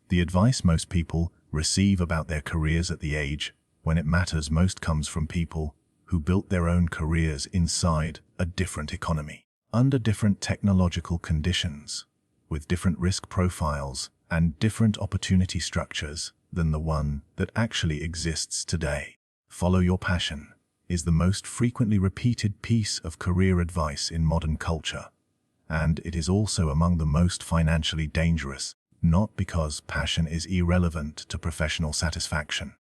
The advice most people receive about their careers at the age when it matters most comes from people who built their own careers inside a different economy, under different technological conditions, with different risk profiles and different opportunity structures than the one that actually exists today. Follow your passion is the most frequently repeated piece of career advice in modern culture, and it is also among the most financially dangerous, not because passion is irrelevant to professional satisfaction,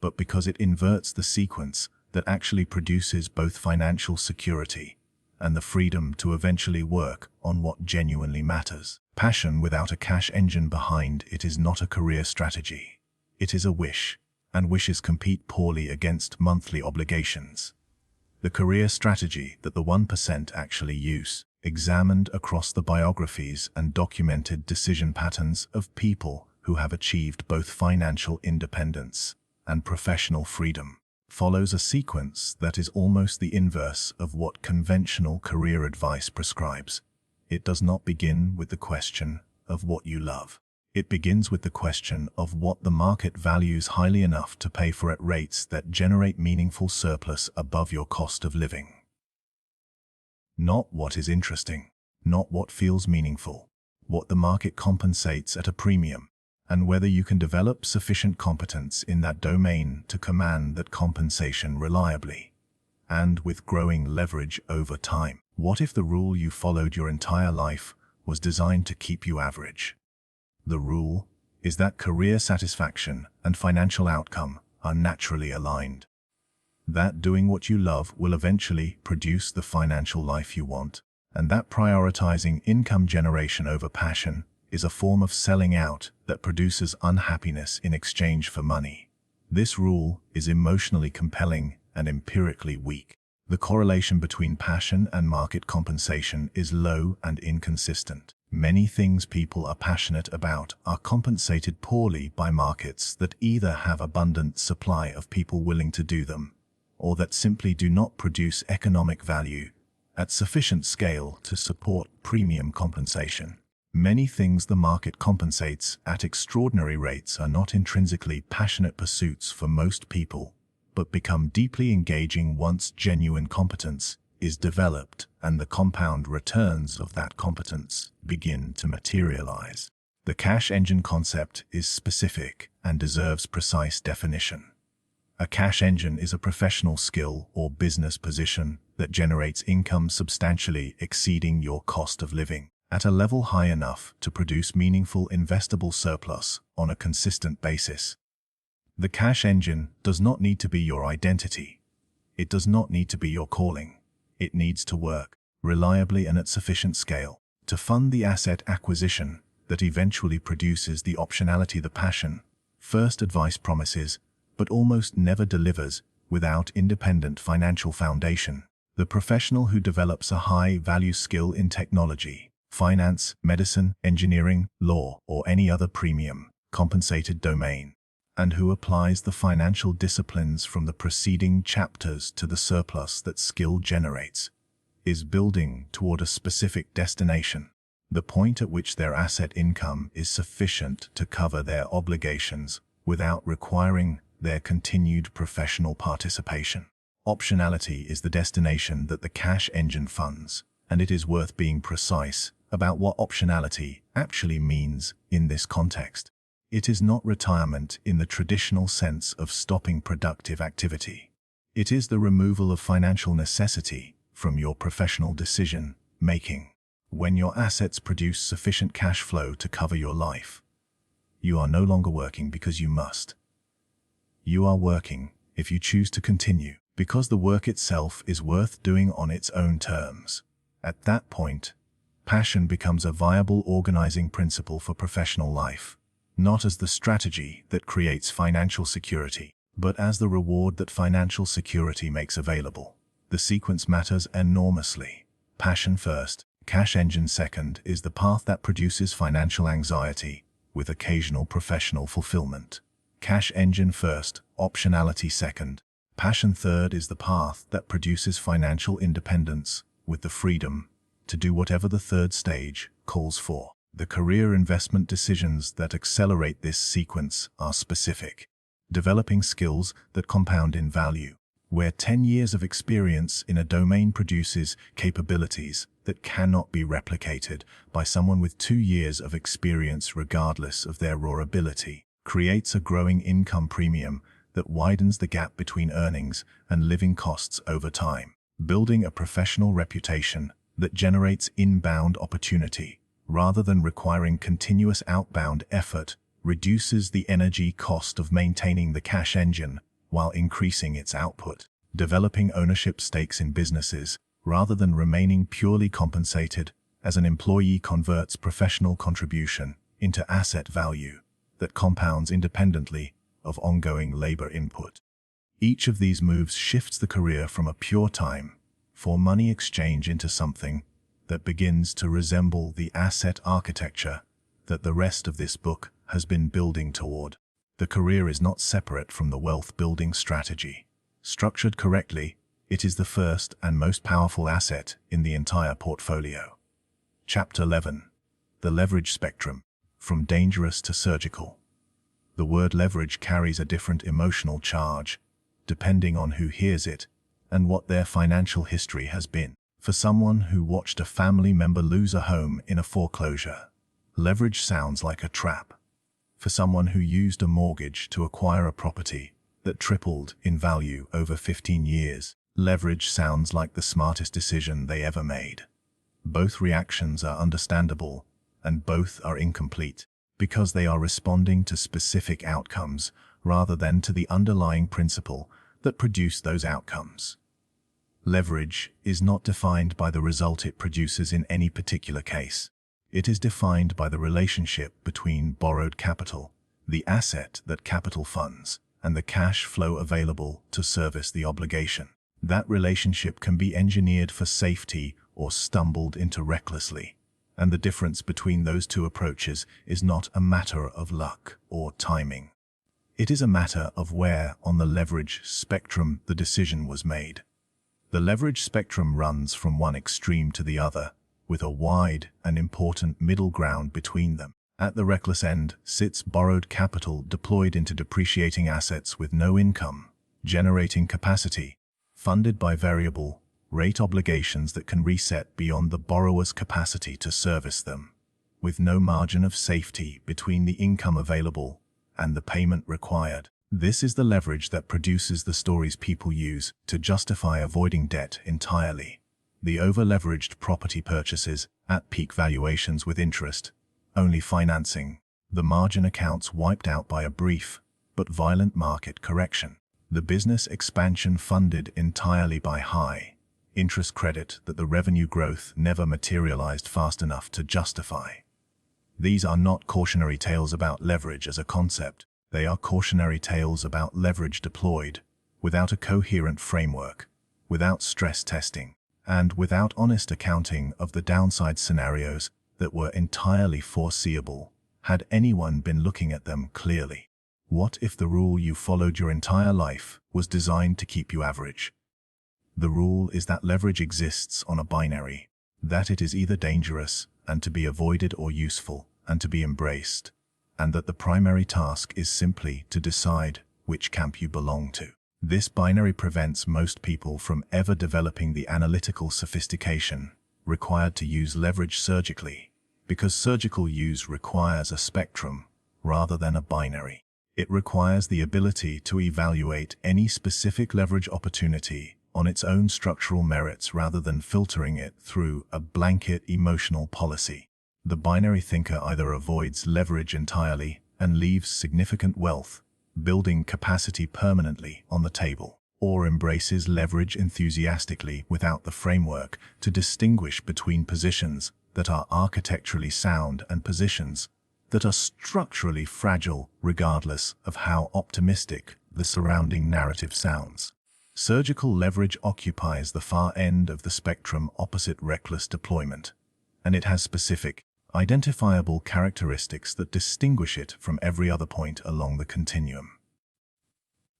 but because it inverts the sequence that actually produces both financial security and the freedom to eventually work on what genuinely matters. Passion without a cash engine behind it is not a career strategy. It is a wish, and wishes compete poorly against monthly obligations. The career strategy that the 1% actually use, examined across the biographies and documented decision patterns of people who have achieved both financial independence and professional freedom, follows a sequence that is almost the inverse of what conventional career advice prescribes. It does not begin with the question of what you love. It begins with the question of what the market values highly enough to pay for at rates that generate meaningful surplus above your cost of living. Not what is interesting, not what feels meaningful, what the market compensates at a premium, and whether you can develop sufficient competence in that domain to command that compensation reliably, and with growing leverage over time. What if the rule you followed your entire life was designed to keep you average? The rule is that career satisfaction and financial outcome are naturally aligned. That doing what you love will eventually produce the financial life you want, and that prioritizing income generation over passion is a form of selling out that produces unhappiness in exchange for money. This rule is emotionally compelling and empirically weak. The correlation between passion and market compensation is low and inconsistent. Many things people are passionate about are compensated poorly by markets that either have abundant supply of people willing to do them, or that simply do not produce economic value at sufficient scale to support premium compensation. Many things the market compensates at extraordinary rates are not intrinsically passionate pursuits for most people, but become deeply engaging once genuine competence is developed and the compound returns of that competence begin to materialize. The cash engine concept is specific and deserves precise definition. A cash engine is a professional skill or business position that generates income substantially exceeding your cost of living, at a level high enough to produce meaningful investable surplus on a consistent basis. The cash engine does not need to be your identity. It does not need to be your calling. It needs to work reliably and at sufficient scale to fund the asset acquisition that eventually produces the optionality the passion first advice promises, but almost never delivers without independent financial foundation. The professional who develops a high-value skill in technology, finance, medicine, engineering, law, or any other premium, compensated domain, and who applies the financial disciplines from the preceding chapters to the surplus that skill generates, is building toward a specific destination, the point at which their asset income is sufficient to cover their obligations without requiring their continued professional participation. Optionality is the destination that the cash engine funds, and it is worth being precise about what optionality actually means in this context. It is not retirement in the traditional sense of stopping productive activity. It is the removal of financial necessity from your professional decision-making. When your assets produce sufficient cash flow to cover your life, you are no longer working because you must. You are working if you choose to continue, because the work itself is worth doing on its own terms. At that point, passion becomes a viable organizing principle for professional life, not as the strategy that creates financial security, but as the reward that financial security makes available. The sequence matters enormously. Passion first, cash engine second is the path that produces financial anxiety, with occasional professional fulfillment. Cash engine first, optionality second. Passion third is the path that produces financial independence, with the freedom to do whatever the third stage calls for. The career investment decisions that accelerate this sequence are specific. Developing skills that compound in value, where 10 years of experience in a domain produces capabilities that cannot be replicated by someone with 2 years of experience regardless of their raw ability, creates a growing income premium that widens the gap between earnings and living costs over time. Building a professional reputation that generates inbound opportunity, rather than requiring continuous outbound effort, reduces the energy cost of maintaining the cash engine while increasing its output. Developing ownership stakes in businesses, rather than remaining purely compensated as an employee, converts professional contribution into asset value that compounds independently of ongoing labor input. Each of these moves shifts the career from a pure time for money exchange into something that begins to resemble the asset architecture that the rest of this book has been building toward. The career is not separate from the wealth-building strategy. Structured correctly, it is the first and most powerful asset in the entire portfolio. Chapter 11. The Leverage Spectrum, from Dangerous to Surgical. The word leverage carries a different emotional charge, depending on who hears it and what their financial history has been. For someone who watched a family member lose a home in a foreclosure, leverage sounds like a trap. For someone who used a mortgage to acquire a property that tripled in value over 15 years, leverage sounds like the smartest decision they ever made. Both reactions are understandable, and both are incomplete, because they are responding to specific outcomes rather than to the underlying principle that produced those outcomes. Leverage is not defined by the result it produces in any particular case. It is defined by the relationship between borrowed capital, the asset that capital funds, and the cash flow available to service the obligation. That relationship can be engineered for safety or stumbled into recklessly, and the difference between those two approaches is not a matter of luck or timing. It is a matter of where on the leverage spectrum the decision was made. The leverage spectrum runs from one extreme to the other, with a wide and important middle ground between them. At the reckless end sits borrowed capital deployed into depreciating assets with no income, generating capacity, funded by variable rate obligations that can reset beyond the borrower's capacity to service them, with no margin of safety between the income available and the payment required. This is the leverage that produces the stories people use to justify avoiding debt entirely. The over-leveraged property purchases at peak valuations with interest only financing, the margin accounts wiped out by a brief but violent market correction, the business expansion funded entirely by high interest credit that the revenue growth never materialized fast enough to justify. These are not cautionary tales about leverage as a concept. They are cautionary tales about leverage deployed without a coherent framework, without stress testing, and without honest accounting of the downside scenarios that were entirely foreseeable had anyone been looking at them clearly. What if the rule you followed your entire life was designed to keep you average? The rule is that leverage exists on a binary, that it is either dangerous and to be avoided or useful and to be embraced, and that the primary task is simply to decide which camp you belong to. This binary prevents most people from ever developing the analytical sophistication required to use leverage surgically, because surgical use requires a spectrum rather than a binary. It requires the ability to evaluate any specific leverage opportunity on its own structural merits rather than filtering it through a blanket emotional policy. The binary thinker either avoids leverage entirely and leaves significant wealth building capacity permanently on the table, or embraces leverage enthusiastically without the framework to distinguish between positions that are architecturally sound and positions that are structurally fragile regardless of how optimistic the surrounding narrative sounds. Surgical leverage occupies the far end of the spectrum opposite reckless deployment, and it has specific, identifiable characteristics that distinguish it from every other point along the continuum.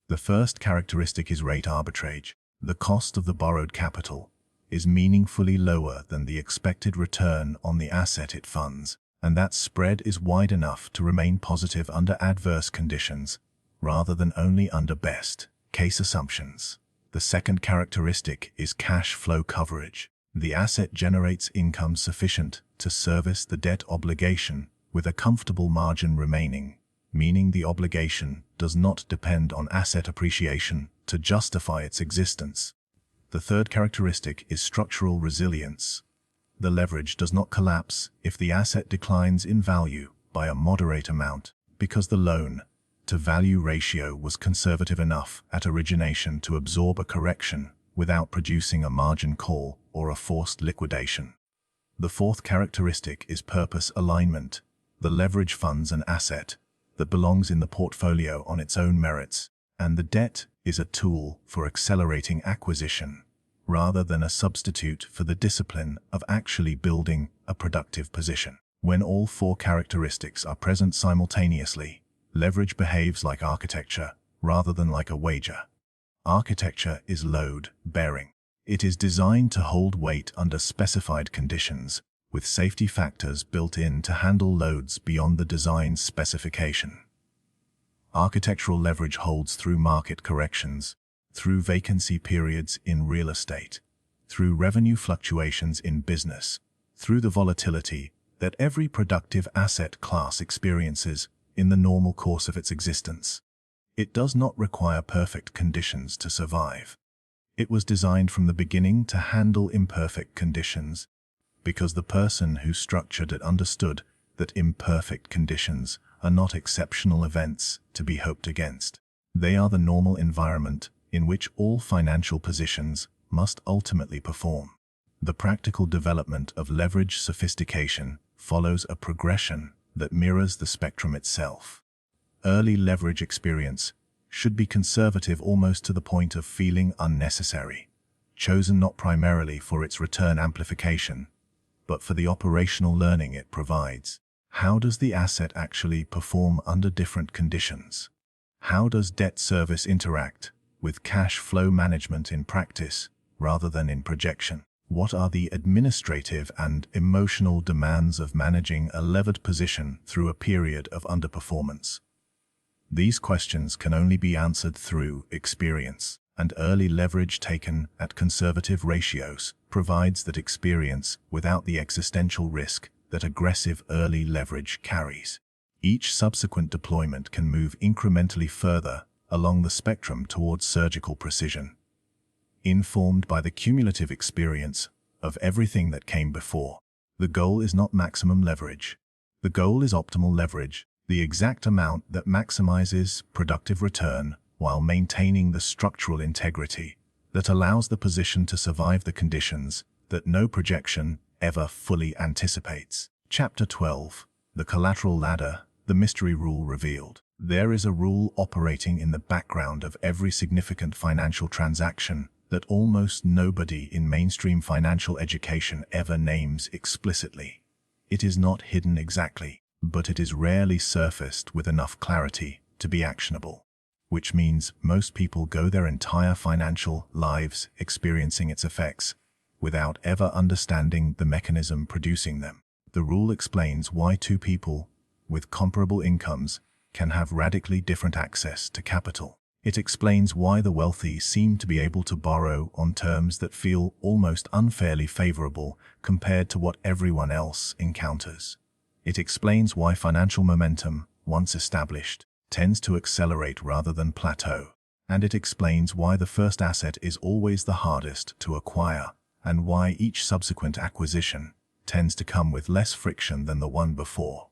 The first characteristic is rate arbitrage. The cost of the borrowed capital is meaningfully lower than the expected return on the asset it funds, and that spread is wide enough to remain positive under adverse conditions, rather than only under best-case assumptions. The second characteristic is cash flow coverage. The asset generates income sufficient to service the debt obligation with a comfortable margin remaining, meaning the obligation does not depend on asset appreciation to justify its existence. The third characteristic is structural resilience. The leverage does not collapse if the asset declines in value by a moderate amount, because the loan-to-value ratio was conservative enough at origination to absorb a correction without producing a margin call or a forced liquidation. The fourth characteristic is purpose alignment. The leverage funds an asset that belongs in the portfolio on its own merits, and the debt is a tool for accelerating acquisition, rather than a substitute for the discipline of actually building a productive position. When all four characteristics are present simultaneously, leverage behaves like architecture rather than like a wager. Architecture is load-bearing. It is designed to hold weight under specified conditions, with safety factors built in to handle loads beyond the design's specification. Architectural leverage holds through market corrections, through vacancy periods in real estate, through revenue fluctuations in business, through the volatility that every productive asset class experiences in the normal course of its existence. It does not require perfect conditions to survive. It was designed from the beginning to handle imperfect conditions, because the person who structured it understood that imperfect conditions are not exceptional events to be hoped against. They are the normal environment in which all financial positions must ultimately perform. The practical development of leverage sophistication follows a progression that mirrors the spectrum itself. Early leverage experience should be conservative almost to the point of feeling unnecessary, chosen not primarily for its return amplification, but for the operational learning it provides. How does the asset actually perform under different conditions? How does debt service interact with cash flow management in practice rather than in projection? What are the administrative and emotional demands of managing a levered position through a period of underperformance? These questions can only be answered through experience, and early leverage taken at conservative ratios provides that experience without the existential risk that aggressive early leverage carries. Each subsequent deployment can move incrementally further along the spectrum towards surgical precision, informed by the cumulative experience of everything that came before. The goal is not maximum leverage. The goal is optimal leverage, the exact amount that maximizes productive return while maintaining the structural integrity that allows the position to survive the conditions that no projection ever fully anticipates. Chapter 12. The Collateral Ladder, the Mystery Rule Revealed. There is a rule operating in the background of every significant financial transaction that almost nobody in mainstream financial education ever names explicitly. It is not hidden exactly, but it is rarely surfaced with enough clarity to be actionable, which means most people go their entire financial lives experiencing its effects without ever understanding the mechanism producing them. The rule explains why two people with comparable incomes can have radically different access to capital. It explains why the wealthy seem to be able to borrow on terms that feel almost unfairly favorable compared to what everyone else encounters. It explains why financial momentum, once established, tends to accelerate rather than plateau. And it explains why the first asset is always the hardest to acquire, and why each subsequent acquisition tends to come with less friction than the one before.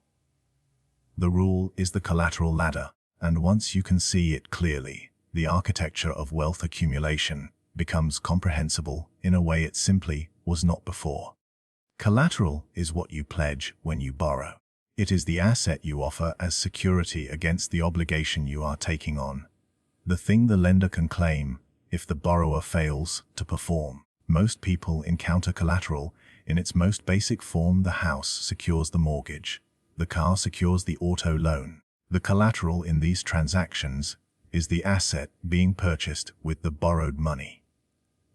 The rule is the collateral ladder, And once you can see it clearly, the architecture of wealth accumulation becomes comprehensible in a way it simply was not before. Collateral is what you pledge when you borrow. It is the asset you offer as security against the obligation you are taking on, the thing the lender can claim if the borrower fails to perform. Most people encounter collateral in its most basic form. The house secures the mortgage. The car secures the auto loan. The collateral in these transactions is the asset being purchased with the borrowed money.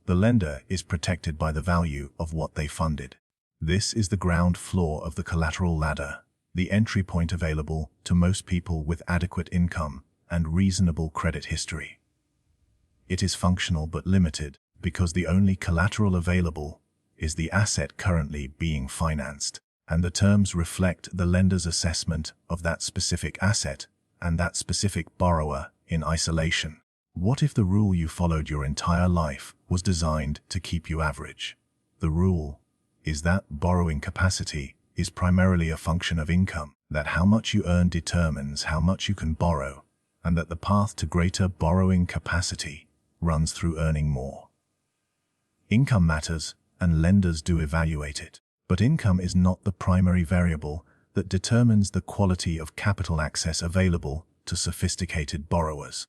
The lender is protected by the value of what they funded. This is the ground floor of the collateral ladder, the entry point available to most people with adequate income and reasonable credit history. It is functional but limited because the only collateral available is the asset currently being financed, and the terms reflect the lender's assessment of that specific asset and that specific borrower in isolation. What if the rule you followed your entire life was designed to keep you average? The rule is that borrowing capacity is primarily a function of income, that how much you earn determines how much you can borrow, and that the path to greater borrowing capacity runs through earning more. Income matters, and lenders do evaluate it, but income is not the primary variable that determines the quality of capital access available to sophisticated borrowers.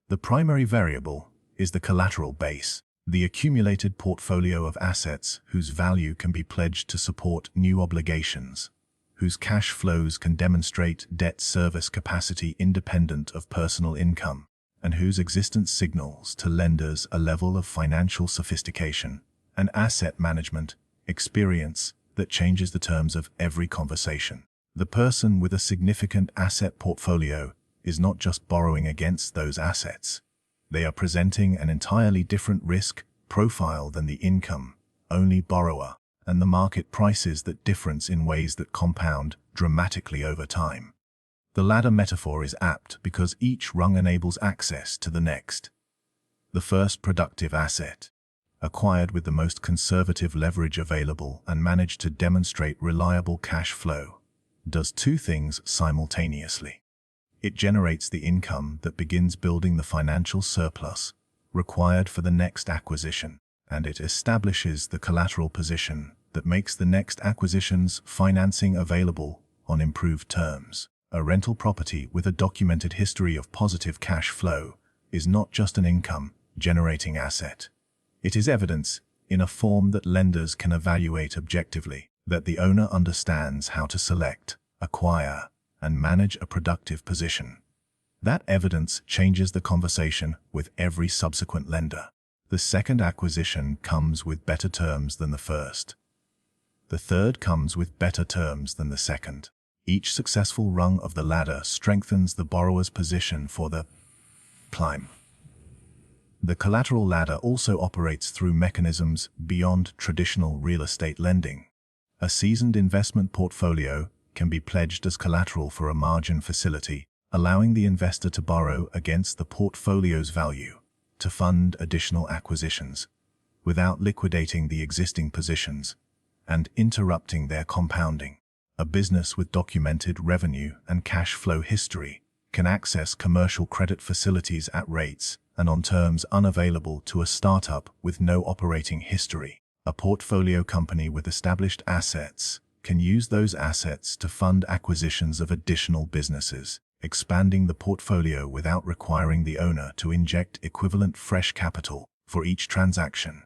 The primary variable is the collateral base, the accumulated portfolio of assets whose value can be pledged to support new obligations, whose cash flows can demonstrate debt service capacity independent of personal income, and whose existence signals to lenders a level of financial sophistication and asset management experience that changes the terms of every conversation. The person with a significant asset portfolio is not just borrowing against those assets. They are presenting an entirely different risk profile than the income-only borrower, and the market prices that difference in ways that compound dramatically over time. The ladder metaphor is apt because each rung enables access to the next. The first productive asset, acquired with the most conservative leverage available and managed to demonstrate reliable cash flow, does two things simultaneously. It generates the income that begins building the financial surplus required for the next acquisition, and it establishes the collateral position that makes the next acquisition's financing available on improved terms. A rental property with a documented history of positive cash flow is not just an income-generating asset. It is evidence, in a form that lenders can evaluate objectively, that the owner understands how to select, acquire, and manage a productive position. That evidence changes the conversation with every subsequent lender. The second acquisition comes with better terms than the first. The third comes with better terms than the second. Each successful rung of the ladder strengthens the borrower's position for the climb. The collateral ladder also operates through mechanisms beyond traditional real estate lending. A seasoned investment portfolio can be pledged as collateral for a margin facility, allowing the investor to borrow against the portfolio's value to fund additional acquisitions, without liquidating the existing positions and interrupting their compounding. A business with documented revenue and cash flow history can access commercial credit facilities at rates and on terms unavailable to a startup with no operating history. A portfolio company with established assets can use those assets to fund acquisitions of additional businesses, expanding the portfolio without requiring the owner to inject equivalent fresh capital for each transaction.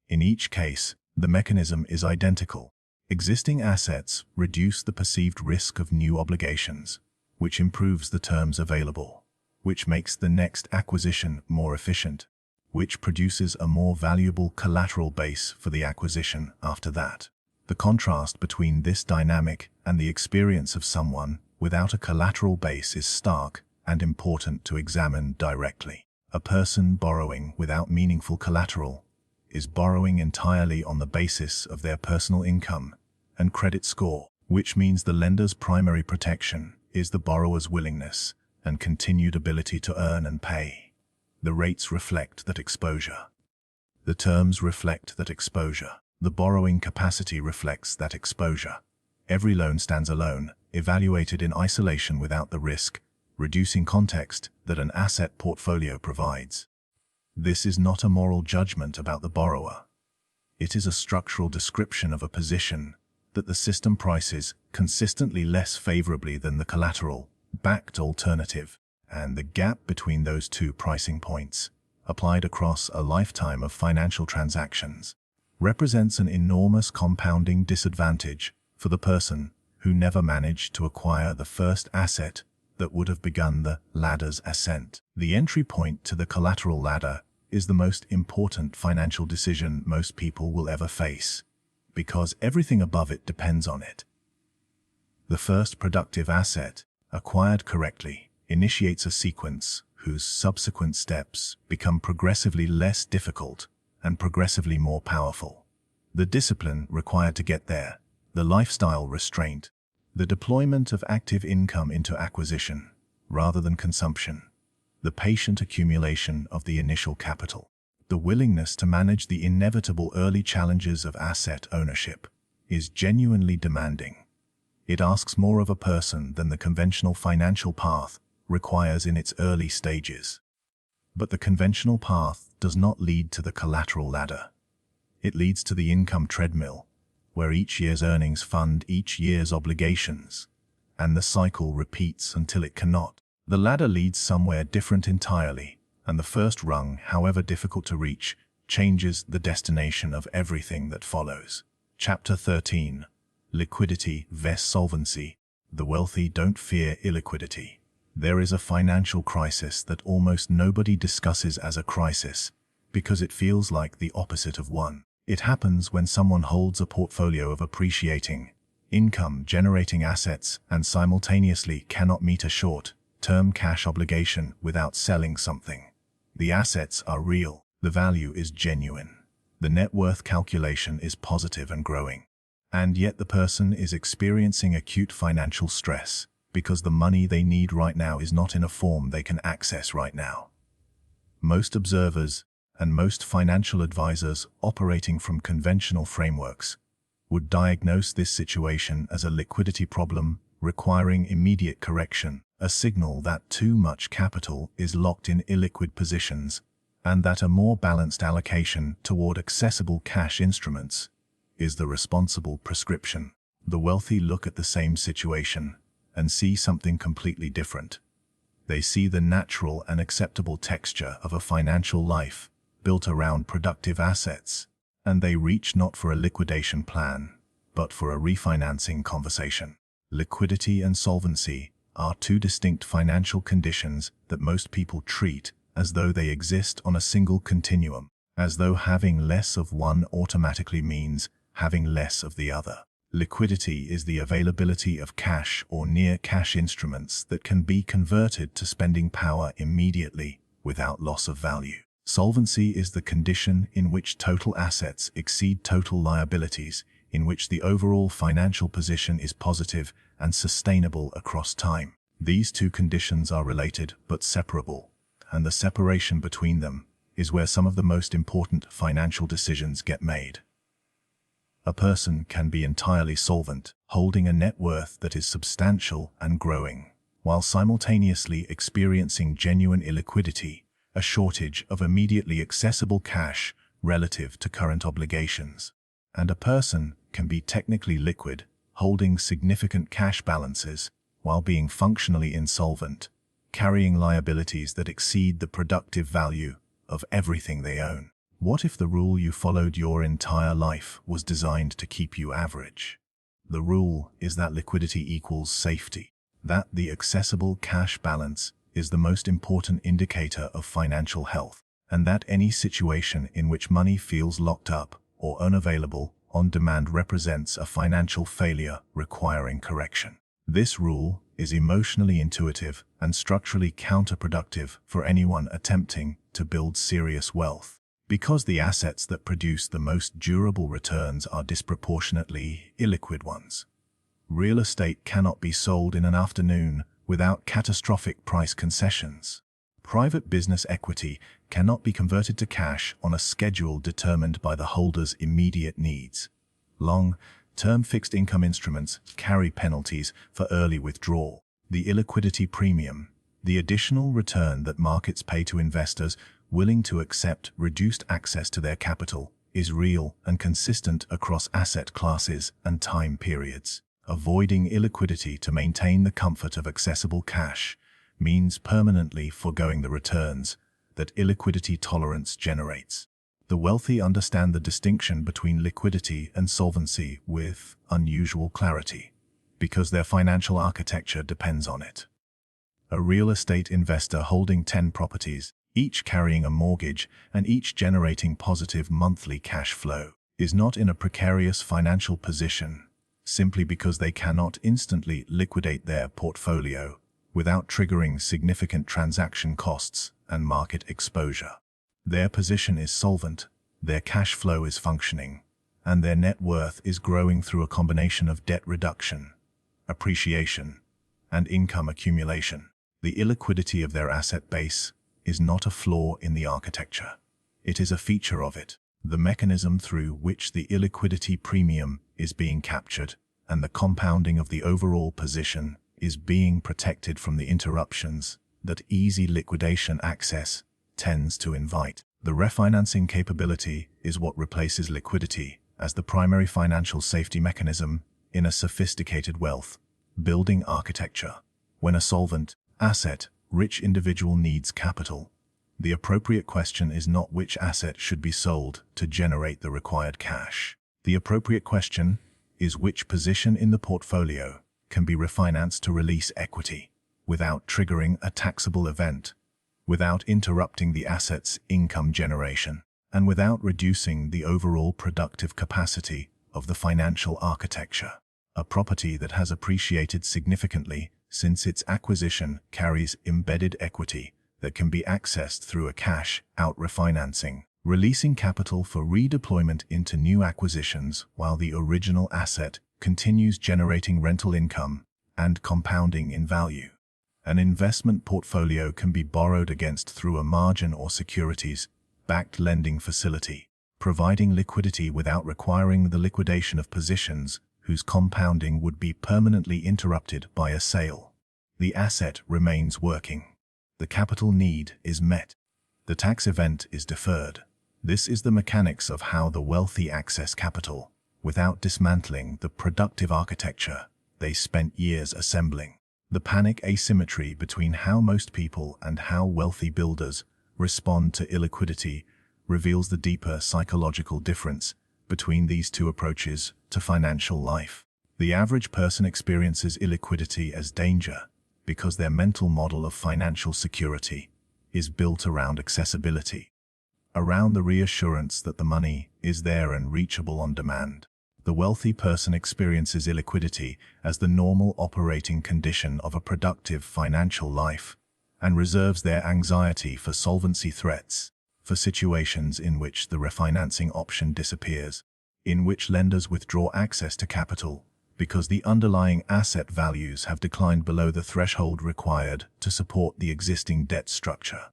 In each case, the mechanism is identical. Existing assets reduce the perceived risk of new obligations, which improves the terms available, which makes the next acquisition more efficient, which produces a more valuable collateral base for the acquisition after that. The contrast between this dynamic and the experience of someone without a collateral base is stark and important to examine directly. A person borrowing without meaningful collateral is borrowing entirely on the basis of their personal income and credit score, which means the lender's primary protection is the borrower's willingness and continued ability to earn and pay. The rates reflect that exposure. The terms reflect that exposure. The borrowing capacity reflects that exposure. Every loan stands alone, evaluated in isolation without the risk, reducing context that an asset portfolio provides. This is not a moral judgment about the borrower. It is a structural description of a position that the system prices consistently less favorably than the collateral-backed alternative, and the gap between those two pricing points, applied across a lifetime of financial transactions, represents an enormous compounding disadvantage for the person who never managed to acquire the first asset that would have begun the ladder's ascent. The entry point to the collateral ladder is the most important financial decision most people will ever face, because everything above it depends on it. The first productive asset, acquired correctly, initiates a sequence whose subsequent steps become progressively less difficult and progressively more powerful. The discipline required to get there, the lifestyle restraint, the deployment of active income into acquisition rather than consumption, the patient accumulation of the initial capital, the willingness to manage the inevitable early challenges of asset ownership is genuinely demanding. It asks more of a person than the conventional financial path requires in its early stages. But the conventional path does not lead to the collateral ladder. It leads to the income treadmill, where each year's earnings fund each year's obligations, and the cycle repeats until it cannot. The ladder leads somewhere different entirely, and the first rung, however difficult to reach, changes the destination of everything that follows. Chapter 13. Liquidity vs. Solvency. The wealthy don't fear illiquidity. There is a financial crisis that almost nobody discusses as a crisis, because it feels like the opposite of one. It happens when someone holds a portfolio of appreciating, income-generating assets and simultaneously cannot meet a short-term cash obligation without selling something. The assets are real. The value is genuine. The net worth calculation is positive and growing. And yet the person is experiencing acute financial stress because the money they need right now is not in a form they can access right now. Most observers and most financial advisors operating from conventional frameworks would diagnose this situation as a liquidity problem requiring immediate correction, a signal that too much capital is locked in illiquid positions, and that a more balanced allocation toward accessible cash instruments is the responsible prescription. The wealthy look at the same situation and see something completely different. They see the natural and acceptable texture of a financial life built around productive assets, and they reach not for a liquidation plan, but for a refinancing conversation. Liquidity and solvency are two distinct financial conditions that most people treat as though they exist on a single continuum, as though having less of one automatically means having less of the other. Liquidity is the availability of cash or near-cash instruments that can be converted to spending power immediately without loss of value. Solvency is the condition in which total assets exceed total liabilities, in which the overall financial position is positive and sustainable across time. These two conditions are related but separable, and the separation between them is where some of the most important financial decisions get made. A person can be entirely solvent, holding a net worth that is substantial and growing, while simultaneously experiencing genuine illiquidity, a shortage of immediately accessible cash relative to current obligations. And a person can be technically liquid, holding significant cash balances, while being functionally insolvent, carrying liabilities that exceed the productive value of everything they own. What if the rule you followed your entire life was designed to keep you average? The rule is that liquidity equals safety, that the accessible cash balance is the most important indicator of financial health, and that any situation in which money feels locked up or unavailable on demand represents a financial failure requiring correction. This rule is emotionally intuitive and structurally counterproductive for anyone attempting to build serious wealth, because the assets that produce the most durable returns are disproportionately illiquid ones. Real estate cannot be sold in an afternoon without catastrophic price concessions. Private business equity cannot be converted to cash on a schedule determined by the holder's immediate needs. Long-term fixed income instruments carry penalties for early withdrawal. The illiquidity premium The additional return that markets pay to investors willing to accept reduced access to their capital is real and consistent across asset classes and time periods. Avoiding illiquidity to maintain the comfort of accessible cash means permanently foregoing the returns that illiquidity tolerance generates. The wealthy understand the distinction between liquidity and solvency with unusual clarity, because their financial architecture depends on it. A real estate investor holding 10 properties, each carrying a mortgage and each generating positive monthly cash flow, is not in a precarious financial position simply because they cannot instantly liquidate their portfolio without triggering significant transaction costs and market exposure. Their position is solvent, their cash flow is functioning, and their net worth is growing through a combination of debt reduction, appreciation, and income accumulation. The illiquidity of their asset base is not a flaw in the architecture. It is a feature of it, the mechanism through which the illiquidity premium is being captured, and the compounding of the overall position is being protected from the interruptions that easy liquidation access tends to invite. The refinancing capability is what replaces liquidity as the primary financial safety mechanism in a sophisticated wealth building architecture. When a solvent, asset-rich individual needs capital, the appropriate question is not which asset should be sold to generate the required cash. The appropriate question is which position in the portfolio can be refinanced to release equity without triggering a taxable event, without interrupting the asset's income generation, and without reducing the overall productive capacity of the financial architecture. A property that has appreciated significantly since its acquisition carries embedded equity that can be accessed through a cash-out refinancing, releasing capital for redeployment into new acquisitions while the original asset continues generating rental income and compounding in value. An investment portfolio can be borrowed against through a margin or securities-backed lending facility, providing liquidity without requiring the liquidation of positions whose compounding would be permanently interrupted by a sale. The asset remains working. The capital need is met. The tax event is deferred. This is the mechanics of how the wealthy access capital, without dismantling the productive architecture they spent years assembling. The panic asymmetry between how most people and how wealthy builders respond to illiquidity reveals the deeper psychological difference between these two approaches to financial life. The average person experiences illiquidity as danger because their mental model of financial security is built around accessibility, around the reassurance that the money is there and reachable on demand. The wealthy person experiences illiquidity as the normal operating condition of a productive financial life and reserves their anxiety for solvency threats, for situations in which the refinancing option disappears, in which lenders withdraw access to capital because the underlying asset values have declined below the threshold required to support the existing debt structure.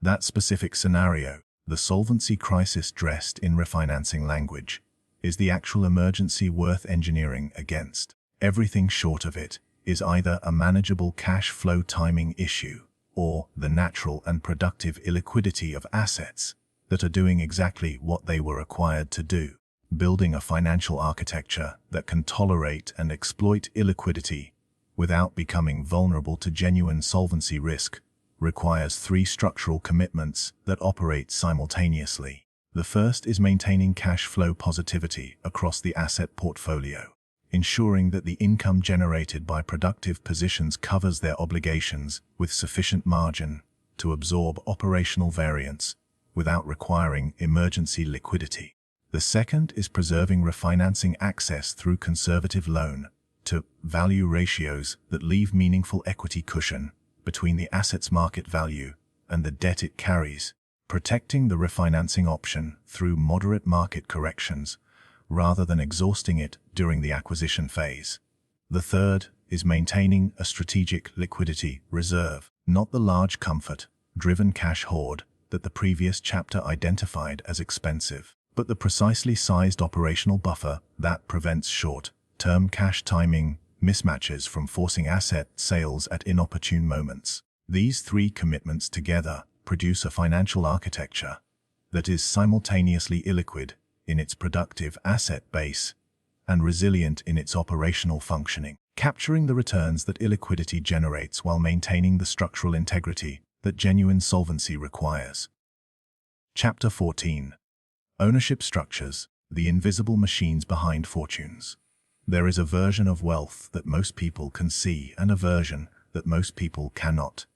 That specific scenario, the solvency crisis dressed in refinancing language, is the actual emergency worth engineering against. Everything short of it is either a manageable cash flow timing issue or the natural and productive illiquidity of assets that are doing exactly what they were acquired to do. Building a financial architecture that can tolerate and exploit illiquidity without becoming vulnerable to genuine solvency risk requires three structural commitments that operate simultaneously. The first is maintaining cash flow positivity across the asset portfolio, ensuring that the income generated by productive positions covers their obligations with sufficient margin to absorb operational variance without requiring emergency liquidity. The second is preserving refinancing access through conservative loan-to-value ratios that leave meaningful equity cushion between the asset's market value and the debt it carries, protecting the refinancing option through moderate market corrections rather than exhausting it during the acquisition phase. The third is maintaining a strategic liquidity reserve, not the large comfort-driven cash hoard that the previous chapter identified as expensive, but the precisely sized operational buffer that prevents short-term cash timing mismatches from forcing asset sales at inopportune moments. These three commitments together produce a financial architecture that is simultaneously illiquid in its productive asset base and resilient in its operational functioning, capturing the returns that illiquidity generates while maintaining the structural integrity that genuine solvency requires. Chapter 14. Ownership Structures, the Invisible Machines Behind Fortunes. There is a version of wealth that most people can see and a version that most people cannot.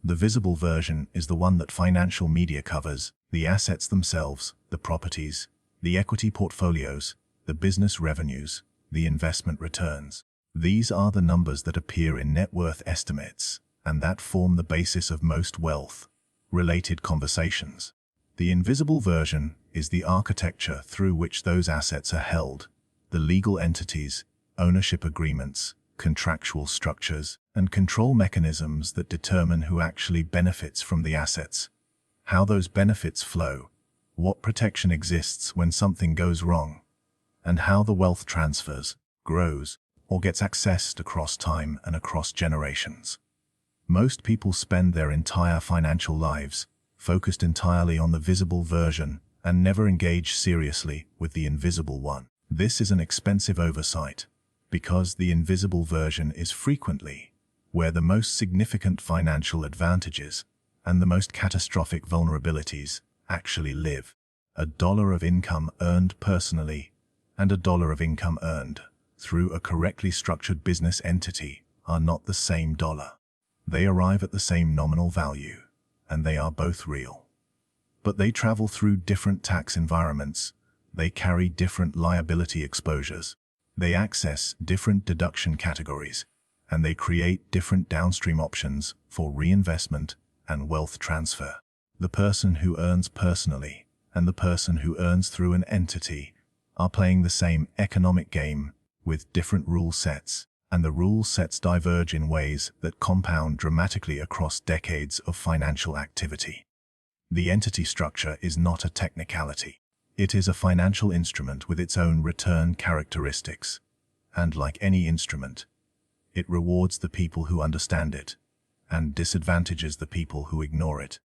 The visible version is the one that financial media covers: the assets themselves, the properties, the equity portfolios, the business revenues, the investment returns. These are the numbers that appear in net worth estimates, and that form the basis of most wealth-related conversations. The invisible version is the architecture through which those assets are held, the legal entities, ownership agreements, contractual structures, and control mechanisms that determine who actually benefits from the assets, how those benefits flow, what protection exists when something goes wrong, and how the wealth transfers, grows, or gets accessed across time and across generations. Most people spend their entire financial lives focused entirely on the visible version and never engage seriously with the invisible one. This is an expensive oversight, because the invisible version is frequently where the most significant financial advantages and the most catastrophic vulnerabilities actually live. $1 of income earned personally and $1 of income earned through a correctly structured business entity are not the same dollar. They arrive at the same nominal value, and they are both real. But they travel through different tax environments, they carry different liability exposures, they access different deduction categories, and they create different downstream options for reinvestment and wealth transfer. The person who earns personally and the person who earns through an entity are playing the same economic game with different rule sets, and the rule sets diverge in ways that compound dramatically across decades of financial activity. The entity structure is not a technicality. It is a financial instrument with its own return characteristics, and like any instrument, it rewards the people who understand it and disadvantages the people who ignore it.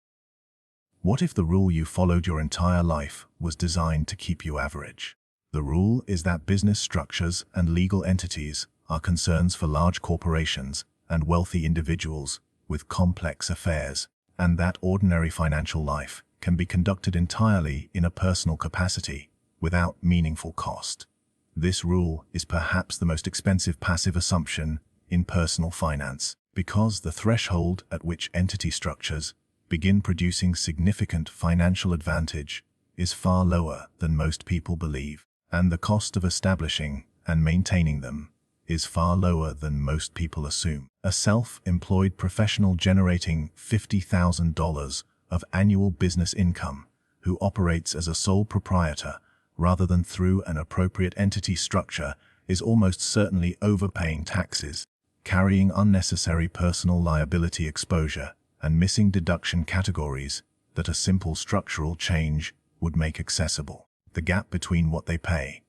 What if the rule you followed your entire life was designed to keep you average? The rule is that business structures and legal entities are concerns for large corporations and wealthy individuals with complex affairs, and that ordinary financial life can be conducted entirely in a personal capacity without meaningful cost. This rule is perhaps the most expensive passive assumption in personal finance, because the threshold at which entity structures begin producing significant financial advantage is far lower than most people believe, and the cost of establishing and maintaining them is far lower than most people assume. A self-employed professional generating $50,000 of annual business income who operates as a sole proprietor rather than through an appropriate entity structure is almost certainly overpaying taxes, carrying unnecessary personal liability exposure, and missing deduction categories that a simple structural change would make accessible. The gap between what they pay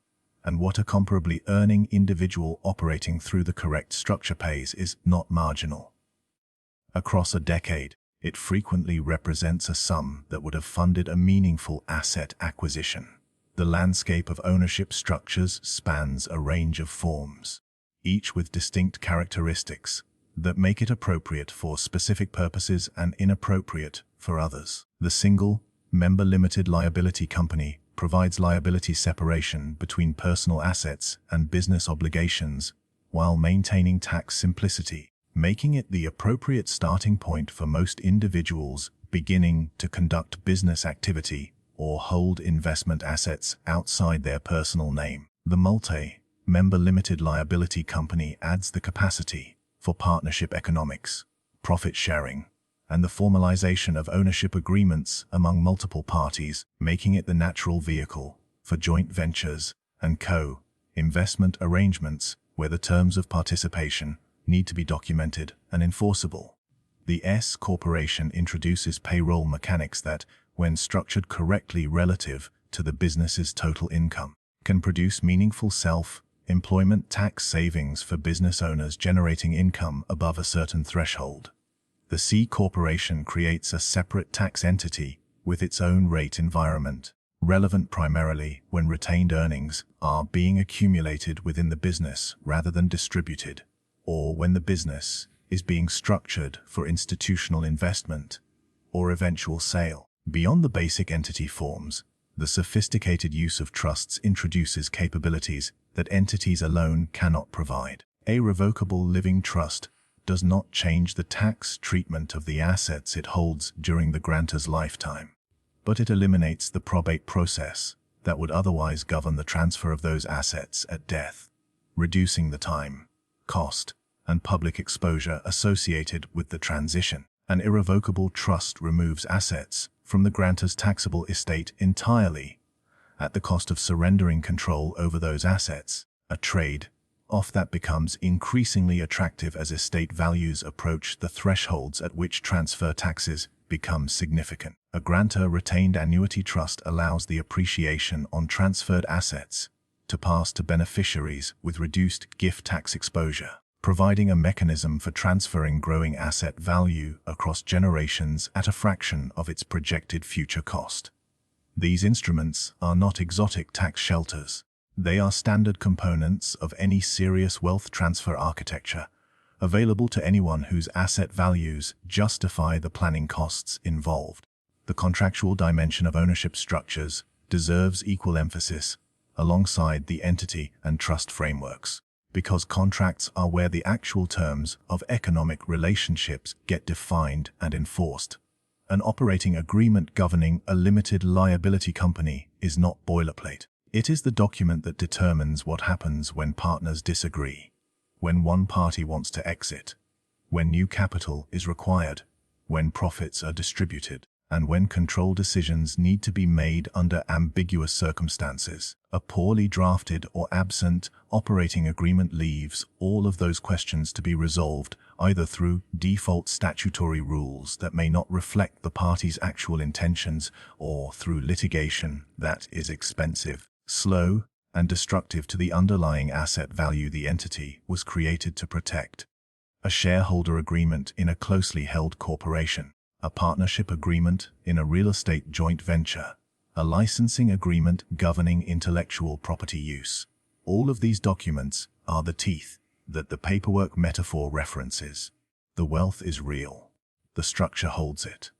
and what a comparably earning individual operating through the correct structure pays is not marginal. Across a decade, it frequently represents a sum that would have funded a meaningful asset acquisition. The landscape of ownership structures spans a range of forms, each with distinct characteristics that make it appropriate for specific purposes and inappropriate for others. The single member limited liability company provides liability separation between personal assets and business obligations while maintaining tax simplicity, making it the appropriate starting point for most individuals beginning to conduct business activity or hold investment assets outside their personal name. The multi-member limited liability company adds the capacity for partnership economics, profit sharing, and the formalization of ownership agreements among multiple parties, making it the natural vehicle for joint ventures and co-investment arrangements where the terms of participation need to be documented and enforceable. The S Corporation introduces payroll mechanics that, when structured correctly relative to the business's total income, can produce meaningful self Employment tax savings for business owners generating income above a certain threshold. The C corporation creates a separate tax entity with its own rate environment, relevant primarily when retained earnings are being accumulated within the business rather than distributed, or when the business is being structured for institutional investment or eventual sale. Beyond the basic entity forms, the sophisticated use of trusts introduces capabilities that entities alone cannot provide. A revocable living trust does not change the tax treatment of the assets it holds during the grantor's lifetime, but it eliminates the probate process that would otherwise govern the transfer of those assets at death, reducing the time, cost, and public exposure associated with the transition. An irrevocable trust removes assets from the grantor's taxable estate entirely, at the cost of surrendering control over those assets, a trade-off that becomes increasingly attractive as estate values approach the thresholds at which transfer taxes become significant. A grantor-retained annuity trust allows the appreciation on transferred assets to pass to beneficiaries with reduced gift tax exposure, providing a mechanism for transferring growing asset value across generations at a fraction of its projected future cost. These instruments are not exotic tax shelters. They are standard components of any serious wealth transfer architecture, available to anyone whose asset values justify the planning costs involved. The contractual dimension of ownership structures deserves equal emphasis alongside the entity and trust frameworks, because contracts are where the actual terms of economic relationships get defined and enforced. An operating agreement governing a limited liability company is not boilerplate. It is the document that determines what happens when partners disagree, when one party wants to exit, when new capital is required, when profits are distributed, and when control decisions need to be made under ambiguous circumstances. A poorly drafted or absent operating agreement leaves all of those questions to be resolved either through default statutory rules that may not reflect the party's actual intentions or through litigation that is expensive, slow, and destructive to the underlying asset value the entity was created to protect. A shareholder agreement in a closely held corporation, a partnership agreement in a real estate joint venture, a licensing agreement governing intellectual property use. All of these documents are the teeth that the paperwork metaphor references. The wealth is real. The structure holds it.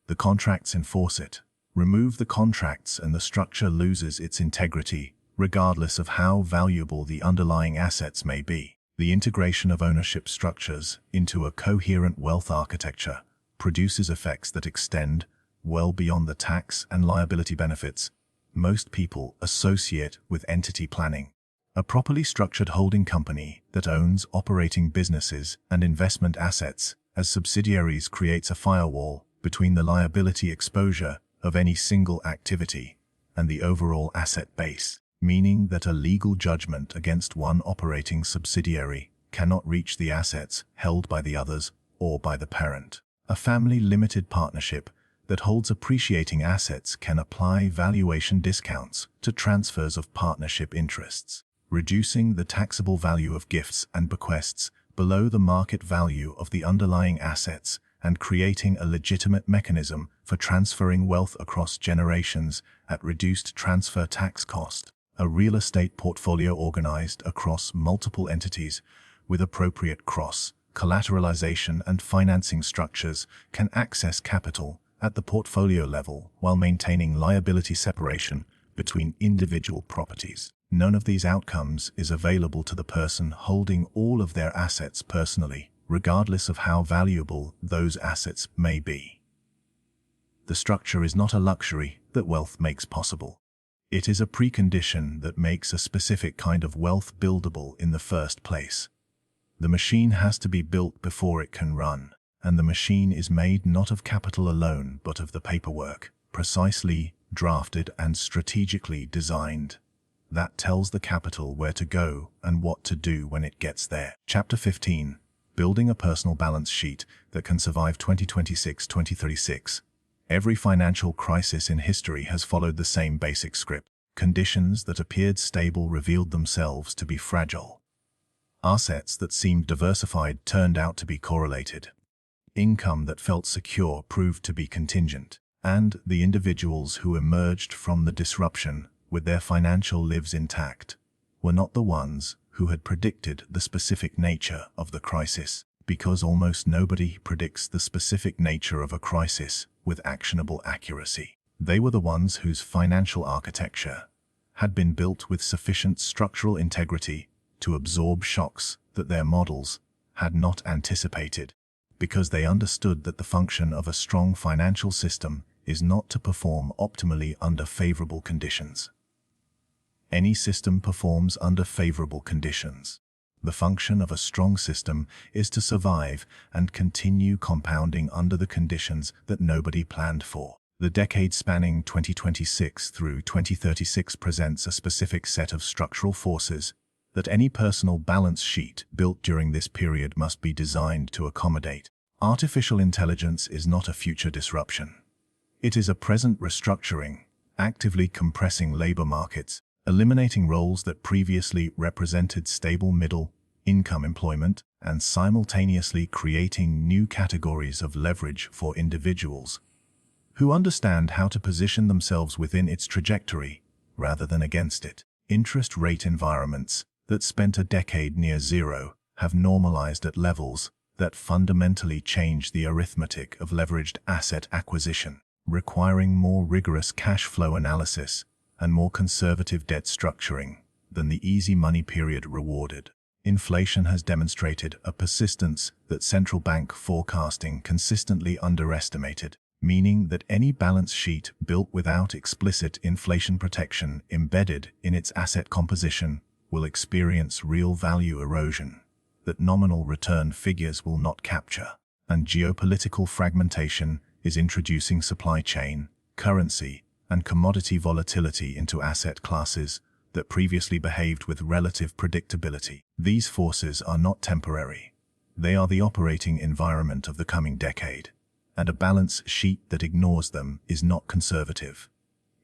The contracts enforce it. Remove the contracts and the structure loses its integrity, regardless of how valuable the underlying assets may be. The integration of ownership structures into a coherent wealth architecture produces effects that extend well beyond the tax and liability benefits most people associate with entity planning. A properly structured holding company that owns operating businesses and investment assets as subsidiaries creates a firewall between the liability exposure of any single activity and the overall asset base, meaning that a legal judgment against one operating subsidiary cannot reach the assets held by the others or by the parent. A family limited partnership that holds appreciating assets can apply valuation discounts to transfers of partnership interests, reducing the taxable value of gifts and bequests below the market value of the underlying assets and creating a legitimate mechanism for transferring wealth across generations at reduced transfer tax cost. A real estate portfolio organized across multiple entities with appropriate collateralization and financing structures can access capital at the portfolio level while maintaining liability separation between individual properties. None of these outcomes is available to the person holding all of their assets personally, regardless of how valuable those assets may be. The structure is not a luxury that wealth makes possible. It is a precondition that makes a specific kind of wealth buildable in the first place. The machine has to be built before it can run, and the machine is made not of capital alone but of the paperwork, precisely drafted and strategically designed, that tells the capital where to go and what to do when it gets there. Chapter 15. Building a personal balance sheet that can survive 2026-2036. Every financial crisis in history has followed the same basic script. Conditions that appeared stable revealed themselves to be fragile. Assets that seemed diversified turned out to be correlated. Income that felt secure proved to be contingent. And the individuals who emerged from the disruption with their financial lives intact were not the ones who had predicted the specific nature of the crisis, because almost nobody predicts the specific nature of a crisis with actionable accuracy. They were the ones whose financial architecture had been built with sufficient structural integrity to absorb shocks that their models had not anticipated, because they understood that the function of a strong financial system is not to perform optimally under favorable conditions. Any system performs under favorable conditions. The function of a strong system is to survive and continue compounding under the conditions that nobody planned for. The decade spanning 2026 through 2036 presents a specific set of structural forces that any personal balance sheet built during this period must be designed to accommodate. Artificial intelligence is not a future disruption. It is a present restructuring, actively compressing labor markets, eliminating roles that previously represented stable middle-income employment, and simultaneously creating new categories of leverage for individuals who understand how to position themselves within its trajectory rather than against it. Interest rate environments that spent a decade near zero have normalized at levels that fundamentally change the arithmetic of leveraged asset acquisition, requiring more rigorous cash flow analysis and more conservative debt structuring than the easy money period rewarded. Inflation has demonstrated a persistence that central bank forecasting consistently underestimated, meaning that any balance sheet built without explicit inflation protection embedded in its asset composition will experience real value erosion that nominal return figures will not capture. And geopolitical fragmentation is introducing supply chain, currency, and commodity volatility into asset classes that previously behaved with relative predictability. These forces are not temporary. They are the operating environment of the coming decade, and a balance sheet that ignores them is not conservative.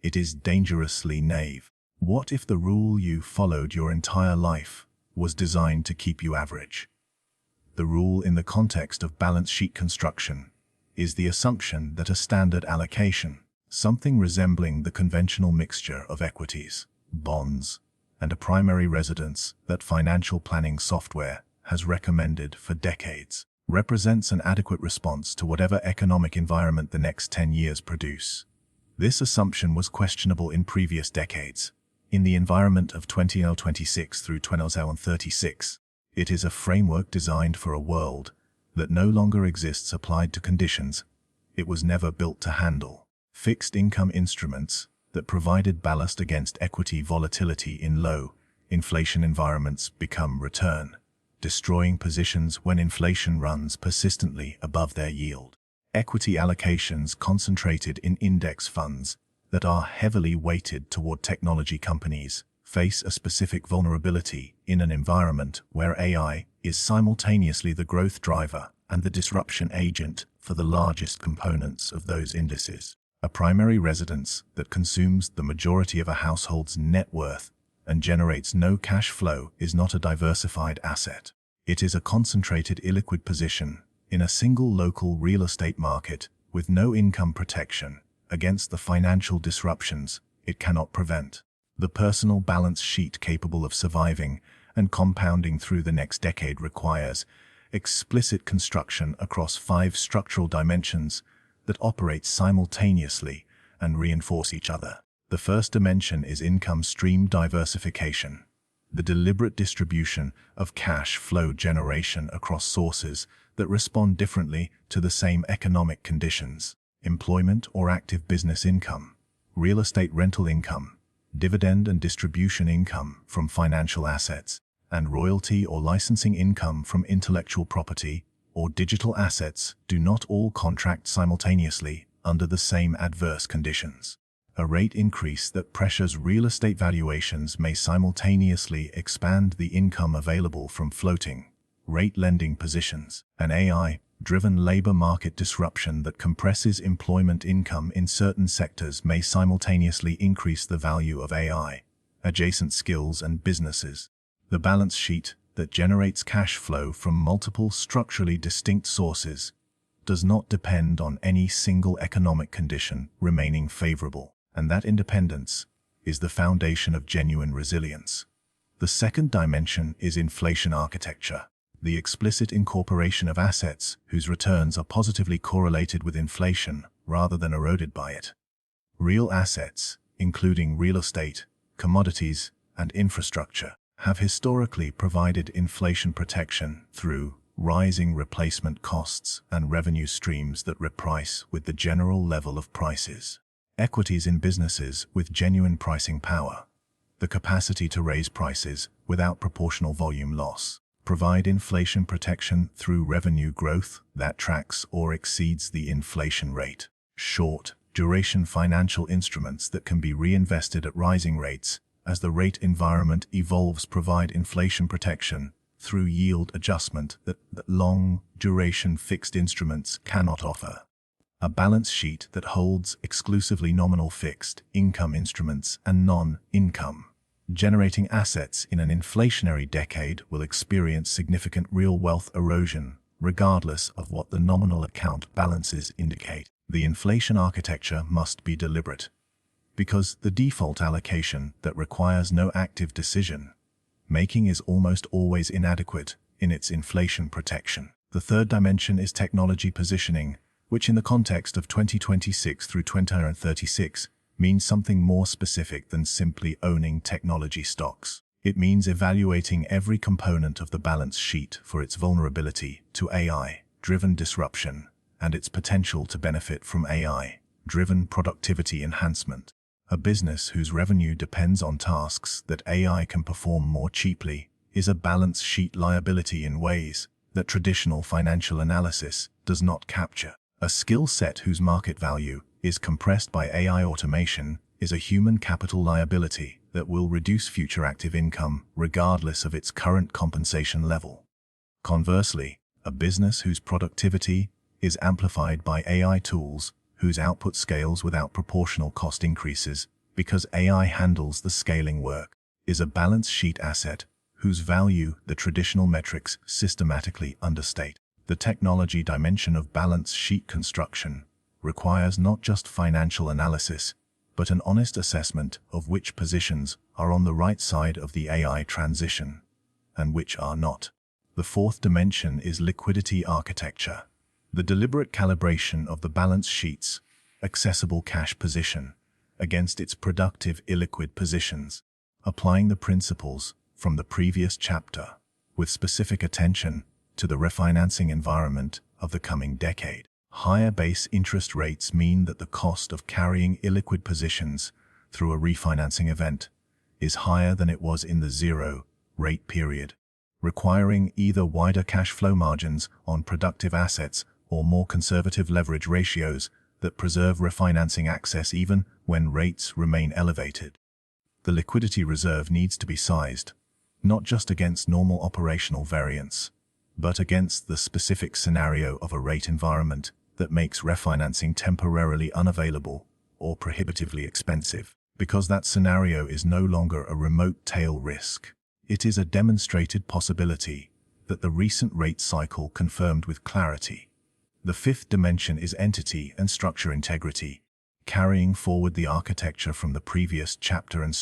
It is dangerously naive. What if the rule you followed your entire life was designed to keep you average? The rule in the context of balance sheet construction is the assumption that a standard allocation, something resembling the conventional mixture of equities, bonds, and a primary residence that financial planning software has recommended for decades, represents an adequate response to whatever economic environment the next 10 years produce. This assumption was questionable in previous decades. In the environment of 2026 through 2036, it is a framework designed for a world that no longer exists applied to conditions it was never built to handle. Fixed income instruments that provided ballast against equity volatility in low inflation environments become return, destroying positions when inflation runs persistently above their yield. Equity allocations concentrated in index funds that are heavily weighted toward technology companies face a specific vulnerability in an environment where AI is simultaneously the growth driver and the disruption agent for the largest components of those indices. A primary residence that consumes the majority of a household's net worth and generates no cash flow is not a diversified asset. It is a concentrated illiquid position in a single local real estate market with no income protection against the financial disruptions it cannot prevent. The personal balance sheet capable of surviving and compounding through the next decade requires explicit construction across 5 structural dimensions that operate simultaneously and reinforce each other. The first dimension is income stream diversification, the deliberate distribution of cash flow generation across sources that respond differently to the same economic conditions: employment or active business income, real estate rental income, dividend and distribution income from financial assets, and royalty or licensing income from intellectual property or digital assets do not all contract simultaneously under the same adverse conditions. A rate increase that pressures real estate valuations may simultaneously expand the income available from floating rate lending positions. An AI AI-driven labor market disruption that compresses employment income in certain sectors may simultaneously increase the value of AI, adjacent skills and businesses. The balance sheet that generates cash flow from multiple structurally distinct sources does not depend on any single economic condition remaining favorable, and that independence is the foundation of genuine resilience. The second dimension is inflation architecture, the explicit incorporation of assets whose returns are positively correlated with inflation rather than eroded by it. Real assets, including real estate, commodities, and infrastructure, have historically provided inflation protection through rising replacement costs and revenue streams that reprice with the general level of prices. Equities in businesses with genuine pricing power, the capacity to raise prices without proportional volume loss, provide inflation protection through revenue growth that tracks or exceeds the inflation rate. Short-duration financial instruments that can be reinvested at rising rates as the rate environment evolves provide inflation protection through yield adjustment that long-duration fixed instruments cannot offer. A balance sheet that holds exclusively nominal fixed income instruments and non-income generating assets in an inflationary decade will experience significant real wealth erosion, regardless of what the nominal account balances indicate. The inflation architecture must be deliberate, because the default allocation that requires no active decision making is almost always inadequate in its inflation protection. The third dimension is technology positioning, which in the context of 2026 through 2036 means something more specific than simply owning technology stocks. It means evaluating every component of the balance sheet for its vulnerability to AI-driven disruption and its potential to benefit from AI-driven productivity enhancement. A business whose revenue depends on tasks that AI can perform more cheaply is a balance sheet liability in ways that traditional financial analysis does not capture. A skill set whose market value is compressed by AI automation is a human capital liability that will reduce future active income regardless of its current compensation level. Conversely, a business whose productivity is amplified by AI tools whose output scales without proportional cost increases because AI handles the scaling work is a balance sheet asset whose value the traditional metrics systematically understate. The technology dimension of balance sheet construction requires not just financial analysis, but an honest assessment of which positions are on the right side of the AI transition and which are not. The fourth dimension is liquidity architecture, the deliberate calibration of the balance sheet's accessible cash position against its productive illiquid positions, applying the principles from the previous chapter with specific attention to the refinancing environment of the coming decade. Higher base interest rates mean that the cost of carrying illiquid positions through a refinancing event is higher than it was in the zero-rate period, requiring either wider cash flow margins on productive assets or more conservative leverage ratios that preserve refinancing access even when rates remain elevated. The liquidity reserve needs to be sized, not just against normal operational variance, but against the specific scenario of a rate environment that makes refinancing temporarily unavailable or prohibitively expensive. Because that scenario is no longer a remote tail risk, it is a demonstrated possibility that the recent rate cycle confirmed with clarity. The fifth dimension is entity and structure integrity, carrying forward the architecture from the previous chapter and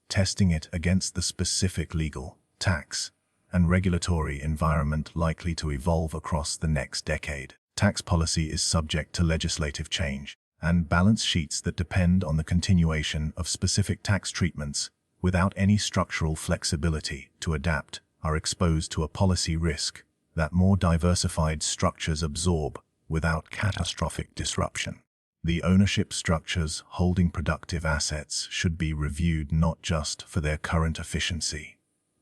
testing it against the specific legal, tax, and regulatory environment likely to evolve across the next decade. Tax policy is subject to legislative change, and balance sheets that depend on the continuation of specific tax treatments without any structural flexibility to adapt are exposed to a policy risk that more diversified structures absorb without catastrophic disruption. The ownership structures holding productive assets should be reviewed not just for their current efficiency,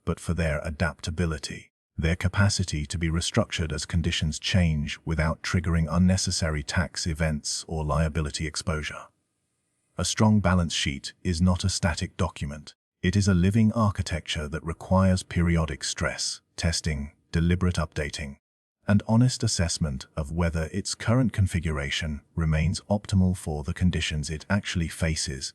but for their adaptability, their capacity to be restructured as conditions change without triggering unnecessary tax events or liability exposure. A strong balance sheet is not a static document. It is a living architecture that requires periodic stress, testing, deliberate updating, and honest assessment of whether its current configuration remains optimal for the conditions it actually faces,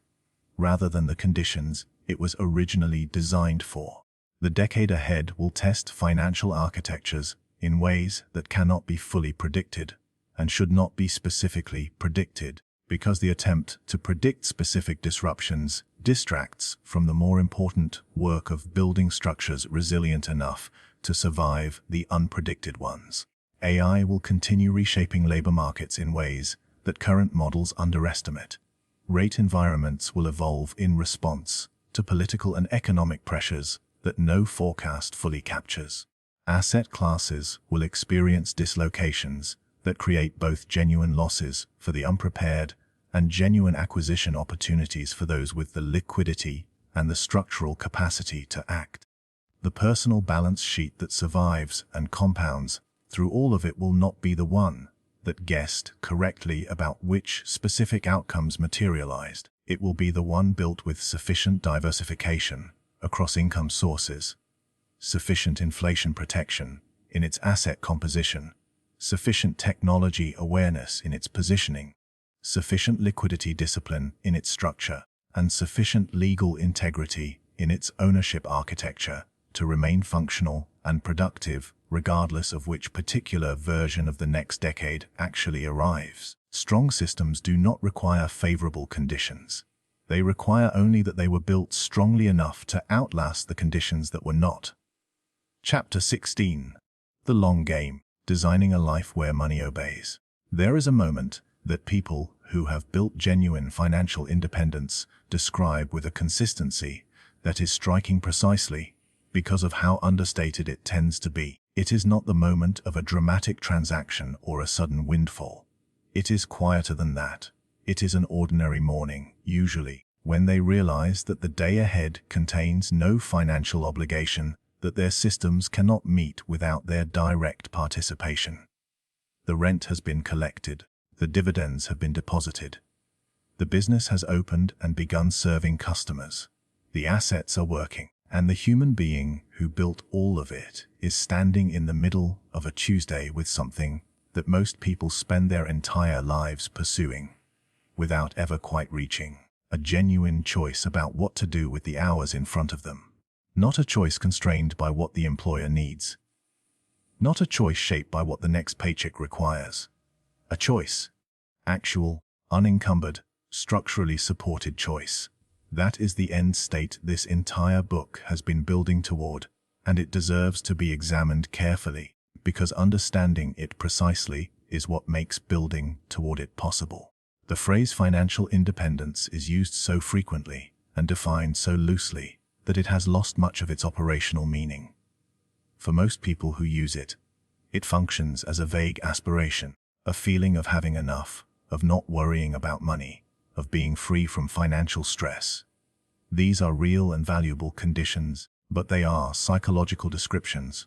rather than the conditions it was originally designed for. The decade ahead will test financial architectures in ways that cannot be fully predicted and should not be specifically predicted, because the attempt to predict specific disruptions distracts from the more important work of building structures resilient enough to survive the unpredicted ones. AI will continue reshaping labor markets in ways that current models underestimate. Rate environments will evolve in response to political and economic pressures that no forecast fully captures. Asset classes will experience dislocations that create both genuine losses for the unprepared and genuine acquisition opportunities for those with the liquidity and the structural capacity to act. The personal balance sheet that survives and compounds through all of it will not be the one that guessed correctly about which specific outcomes materialized. It will be the one built with sufficient diversification across income sources, sufficient inflation protection in its asset composition, sufficient technology awareness in its positioning, sufficient liquidity discipline in its structure, and sufficient legal integrity in its ownership architecture to remain functional and productive regardless of which particular version of the next decade actually arrives. Strong systems do not require favorable conditions. They require only that they were built strongly enough to outlast the conditions that were not. Chapter 16. The Long Game. Designing a Life Where Money Obeys. There is a moment that people who have built genuine financial independence describe with a consistency that is striking precisely because of how understated it tends to be. It is not the moment of a dramatic transaction or a sudden windfall. It is quieter than that. It is an ordinary morning, usually, when they realize that the day ahead contains no financial obligation that their systems cannot meet without their direct participation. The rent has been collected. The dividends have been deposited. The business has opened and begun serving customers. The assets are working, and the human being who built all of it is standing in the middle of a Tuesday with something that most people spend their entire lives pursuing, without ever quite reaching. A genuine choice about what to do with the hours in front of them. Not a choice constrained by what the employer needs. Not a choice shaped by what the next paycheck requires. A choice. Actual, unencumbered, structurally supported choice. That is the end state this entire book has been building toward, and it deserves to be examined carefully, because understanding it precisely is what makes building toward it possible. The phrase financial independence is used so frequently and defined so loosely that it has lost much of its operational meaning. For most people who use it, it functions as a vague aspiration, a feeling of having enough, of not worrying about money, of being free from financial stress. These are real and valuable conditions, but they are psychological descriptions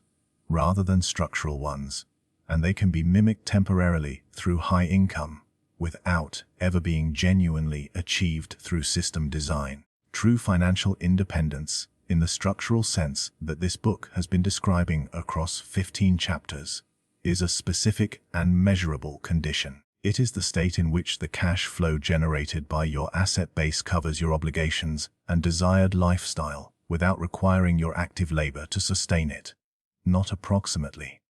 rather than structural ones, and they can be mimicked temporarily through high income without ever being genuinely achieved through system design. True financial independence, in the structural sense that this book has been describing across 15 chapters, is a specific and measurable condition. It is the state in which the cash flow generated by your asset base covers your obligations and desired lifestyle without requiring your active labor to sustain it. Not approximately.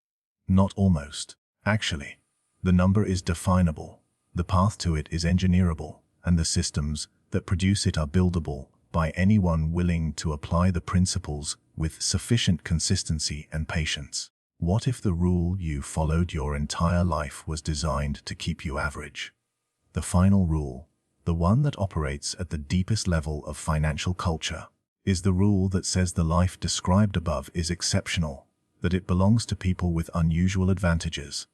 Not almost. Actually, the number is definable, the path to it is engineerable, and the systems that produce it are buildable by anyone willing to apply the principles with sufficient consistency and patience. What if the rule you followed your entire life was designed to keep you average? The final rule, the one that operates at the deepest level of financial culture, is the rule that says the life described above is exceptional, that it belongs to people with unusual advantages,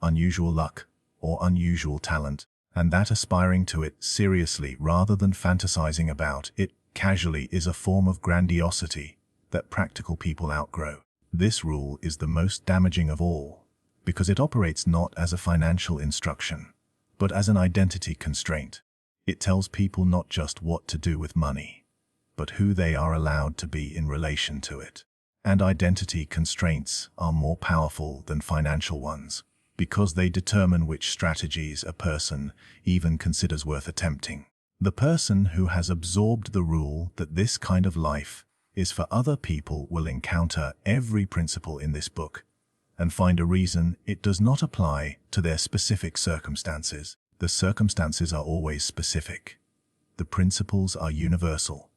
unusual luck, or unusual talent, and that aspiring to it seriously rather than fantasizing about it casually is a form of grandiosity that practical people outgrow. This rule is the most damaging of all, because it operates not as a financial instruction, but as an identity constraint. It tells people not just what to do with money, but who they are allowed to be in relation to it. and identity constraints are more powerful than financial ones, because they determine which strategies a person even considers worth attempting. The person who has absorbed the rule that this kind of life is for other people will encounter every principle in this book and find a reason it does not apply to their specific circumstances. The circumstances are always specific. The principles are universal.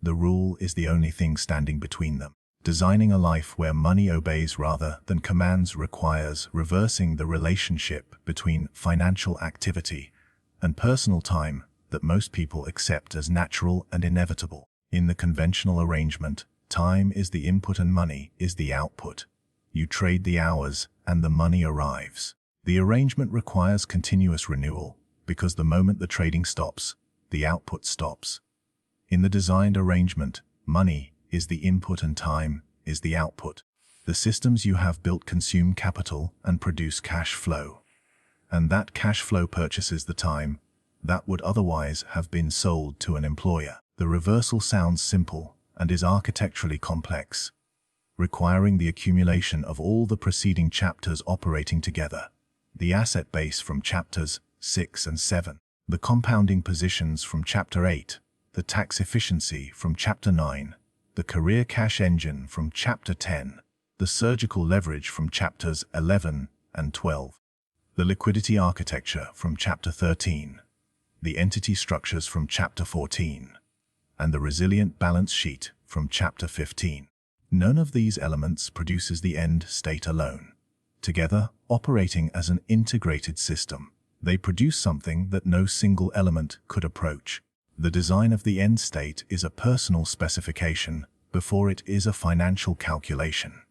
The rule is the only thing standing between them. Designing a life where money obeys rather than commands requires reversing the relationship between financial activity and personal time that most people accept as natural and inevitable. In the conventional arrangement, time is the input and money is the output. You trade the hours and the money arrives. The arrangement requires continuous renewal because the moment the trading stops, the output stops. In the designed arrangement, money is the input and time is the output. The systems you have built consume capital and produce cash flow. And that cash flow purchases the time that would otherwise have been sold to an employer. The reversal sounds simple and is architecturally complex, requiring the accumulation of all the preceding chapters operating together. The asset base from chapters 6 and 7, the compounding positions from chapter 8, the tax efficiency from chapter 9, the career cash engine from chapter 10, the surgical leverage from chapters 11 and 12, the liquidity architecture from chapter 13, the entity structures from chapter 14, and the resilient balance sheet from chapter 15. None of these elements produces the end state alone. Together, operating as an integrated system, they produce something that no single element could approach. The design of the end state is a personal specification before it is a financial calculation.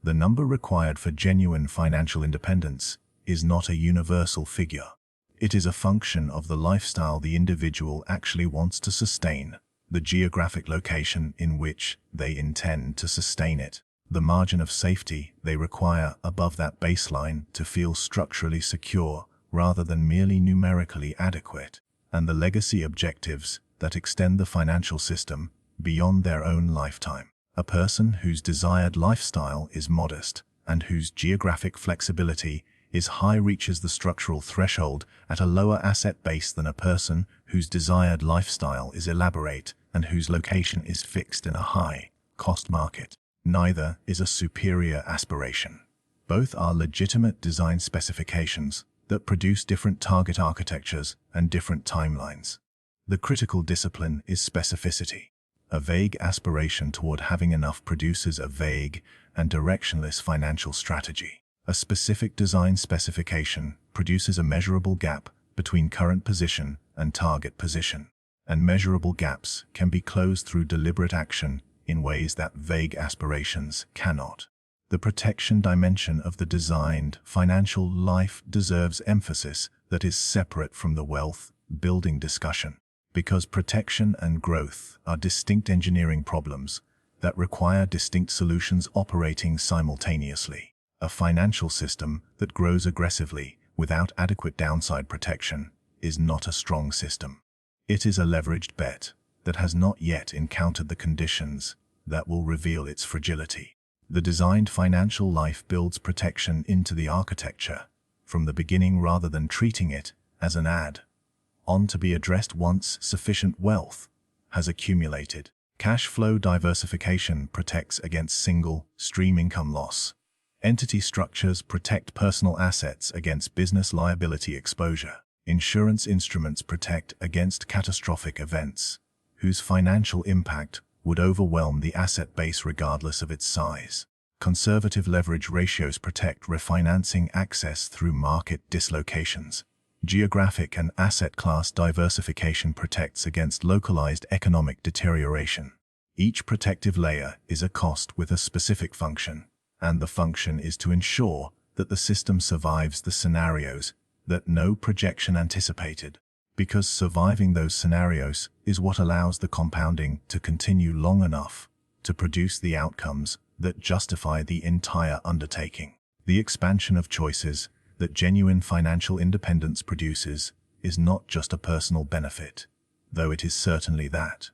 The number required for genuine financial independence is not a universal figure. It is a function of the lifestyle the individual actually wants to sustain, the geographic location in which they intend to sustain it, the margin of safety they require above that baseline to feel structurally secure rather than merely numerically adequate, and the legacy objectives that extend the financial system beyond their own lifetime. A person whose desired lifestyle is modest and whose geographic flexibility is high reaches the structural threshold at a lower asset base than a person whose desired lifestyle is elaborate and whose location is fixed in a high-cost market. Neither is a superior aspiration. Both are legitimate design specifications that produce different target architectures and different timelines. The critical discipline is specificity. A vague aspiration toward having enough produces a vague and directionless financial strategy. A specific design specification produces a measurable gap between current position and target position, and measurable gaps can be closed through deliberate action in ways that vague aspirations cannot. The protection dimension of the designed financial life deserves emphasis that is separate from the wealth building discussion, because protection and growth are distinct engineering problems that require distinct solutions operating simultaneously. A financial system that grows aggressively without adequate downside protection is not a strong system. It is a leveraged bet that has not yet encountered the conditions that will reveal its fragility. The designed financial life builds protection into the architecture from the beginning rather than treating it as an add-on to be addressed once sufficient wealth has accumulated. Cash flow diversification protects against single stream income loss. Entity structures protect personal assets against business liability exposure. Insurance instruments protect against catastrophic events, whose financial impact would overwhelm the asset base regardless of its size. Conservative leverage ratios protect refinancing access through market dislocations. Geographic and asset class diversification protects against localized economic deterioration. Each protective layer is a cost with a specific function, and the function is to ensure that the system survives the scenarios that no projection anticipated, because surviving those scenarios is what allows the compounding to continue long enough to produce the outcomes that justify the entire undertaking. The expansion of choices that genuine financial independence produces is not just a personal benefit, though it is certainly that.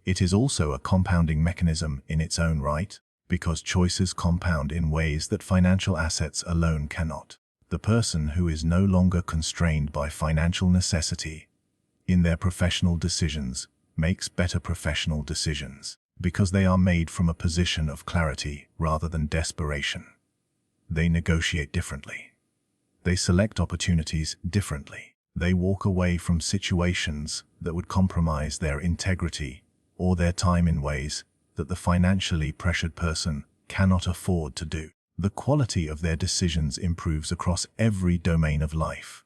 It is also a compounding mechanism in its own right, because choices compound in ways that financial assets alone cannot. The person who is no longer constrained by financial necessity in their professional decisions makes better professional decisions because they are made from a position of clarity rather than desperation. They negotiate differently. They select opportunities differently. They walk away from situations that would compromise their integrity or their time in ways that the financially pressured person cannot afford to do. The quality of their decisions improves across every domain of life,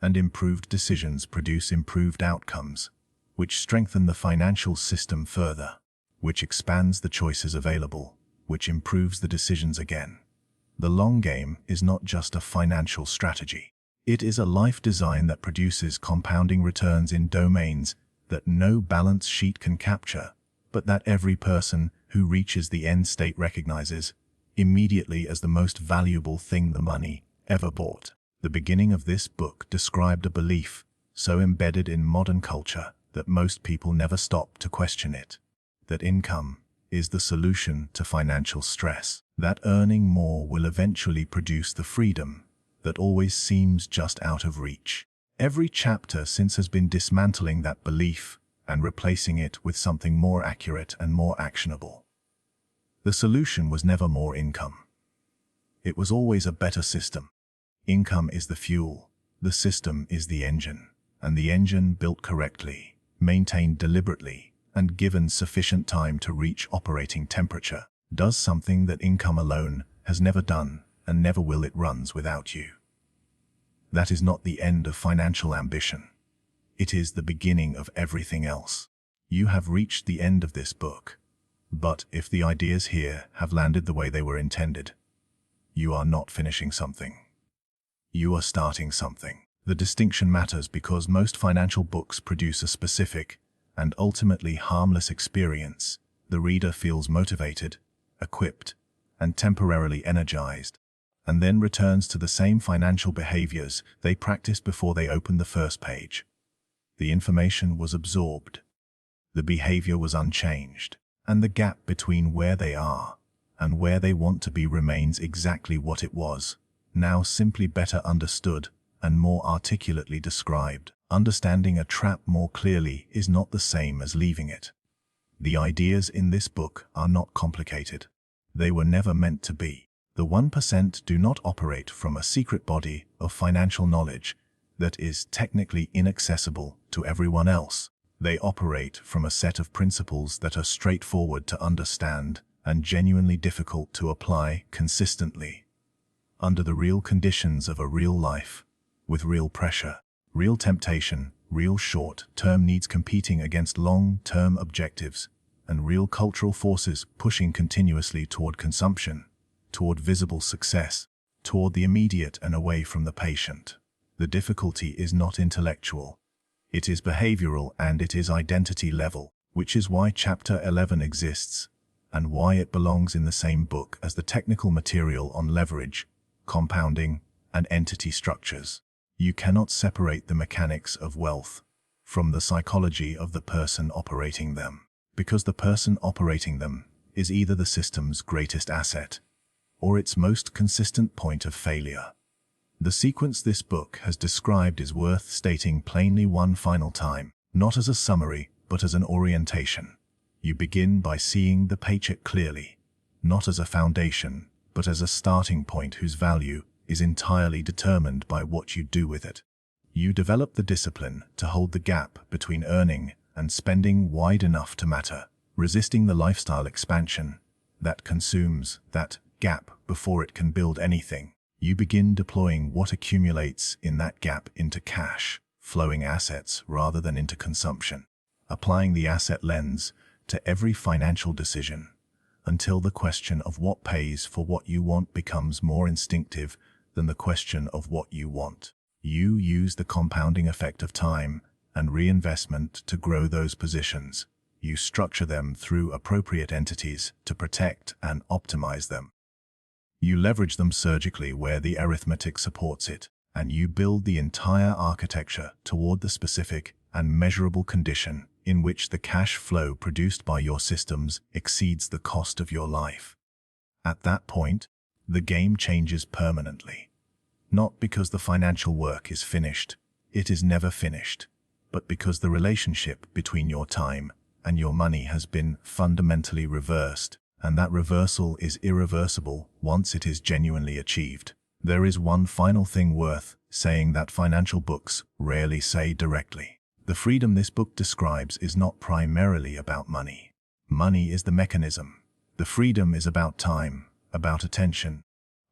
and improved decisions produce improved outcomes, which strengthen the financial system further, which expands the choices available, which improves the decisions again. The long game is not just a financial strategy. It is a life design that produces compounding returns in domains that no balance sheet can capture, but that every person who reaches the end state recognizes immediately as the most valuable thing the money ever bought. The beginning of this book described a belief so embedded in modern culture that most people never stop to question it, that income is the solution to financial stress, that earning more will eventually produce the freedom that always seems just out of reach. Every chapter since has been dismantling that belief and replacing it with something more accurate and more actionable. The solution was never more income. It was always a better system. Income is the fuel, the system is the engine, and the engine built correctly, maintained deliberately, and given sufficient time to reach operating temperature, does something that income alone has never done and never will. It runs without you. That is not the end of financial ambition. It is the beginning of everything else. You have reached the end of this book. But if the ideas here have landed the way they were intended, you are not finishing something. You are starting something. The distinction matters because most financial books produce a specific and ultimately harmless experience. The reader feels motivated, equipped, and temporarily energized, and then returns to the same financial behaviors they practiced before they opened the first page. The information was absorbed. The behavior was unchanged. And the gap between where they are and where they want to be remains exactly what it was, now simply better understood and more articulately described. Understanding a trap more clearly is not the same as leaving it. The ideas in this book are not complicated. They were never meant to be. The 1% do not operate from a secret body of financial knowledge that is technically inaccessible to everyone else. They operate from a set of principles that are straightforward to understand and genuinely difficult to apply consistently, under the real conditions of a real life, with real pressure, real temptation, real short-term needs competing against long-term objectives, and real cultural forces pushing continuously toward consumption, toward visible success, toward the immediate and away from the patient. The difficulty is not intellectual. It is behavioral and it is identity level, which is why Chapter 11 exists and why it belongs in the same book as the technical material on leverage, compounding, and entity structures. You cannot separate the mechanics of wealth from the psychology of the person operating them, because the person operating them is either the system's greatest asset or its most consistent point of failure. The sequence this book has described is worth stating plainly one final time, not as a summary, but as an orientation. You begin by seeing the paycheck clearly, not as a foundation, but as a starting point whose value is entirely determined by what you do with it. You develop the discipline to hold the gap between earning and spending wide enough to matter, resisting the lifestyle expansion that consumes that gap before it can build anything. You begin deploying what accumulates in that gap into cash, flowing assets rather than into consumption, applying the asset lens to every financial decision until the question of what pays for what you want becomes more instinctive than the question of what you want. You use the compounding effect of time and reinvestment to grow those positions. You structure them through appropriate entities to protect and optimize them. You leverage them surgically where the arithmetic supports it, and you build the entire architecture toward the specific and measurable condition in which the cash flow produced by your systems exceeds the cost of your life. At that point, the game changes permanently. Not because the financial work is finished, it is never finished, but because the relationship between your time and your money has been fundamentally reversed, and that reversal is irreversible once it is genuinely achieved. There is one final thing worth saying that financial books rarely say directly. The freedom this book describes is not primarily about money. Money is the mechanism. The freedom is about time, about attention,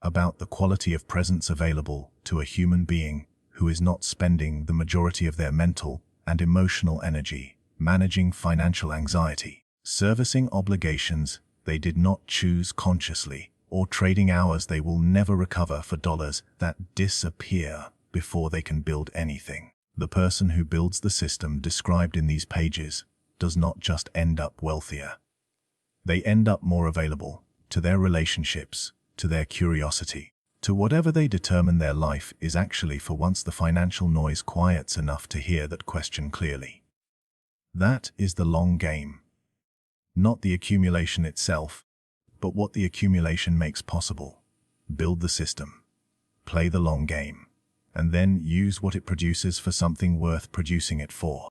about the quality of presence available to a human being who is not spending the majority of their mental and emotional energy managing financial anxiety, servicing obligations they did not choose consciously, or trading hours they will never recover for dollars that disappear before they can build anything. The person who builds the system described in these pages does not just end up wealthier. They end up more available to their relationships, to their curiosity, to whatever they determine their life is actually for once the financial noise quiets enough to hear that question clearly. That is the long game. Not the accumulation itself, but what the accumulation makes possible. Build the system, play the long game, and then use what it produces for something worth producing it for.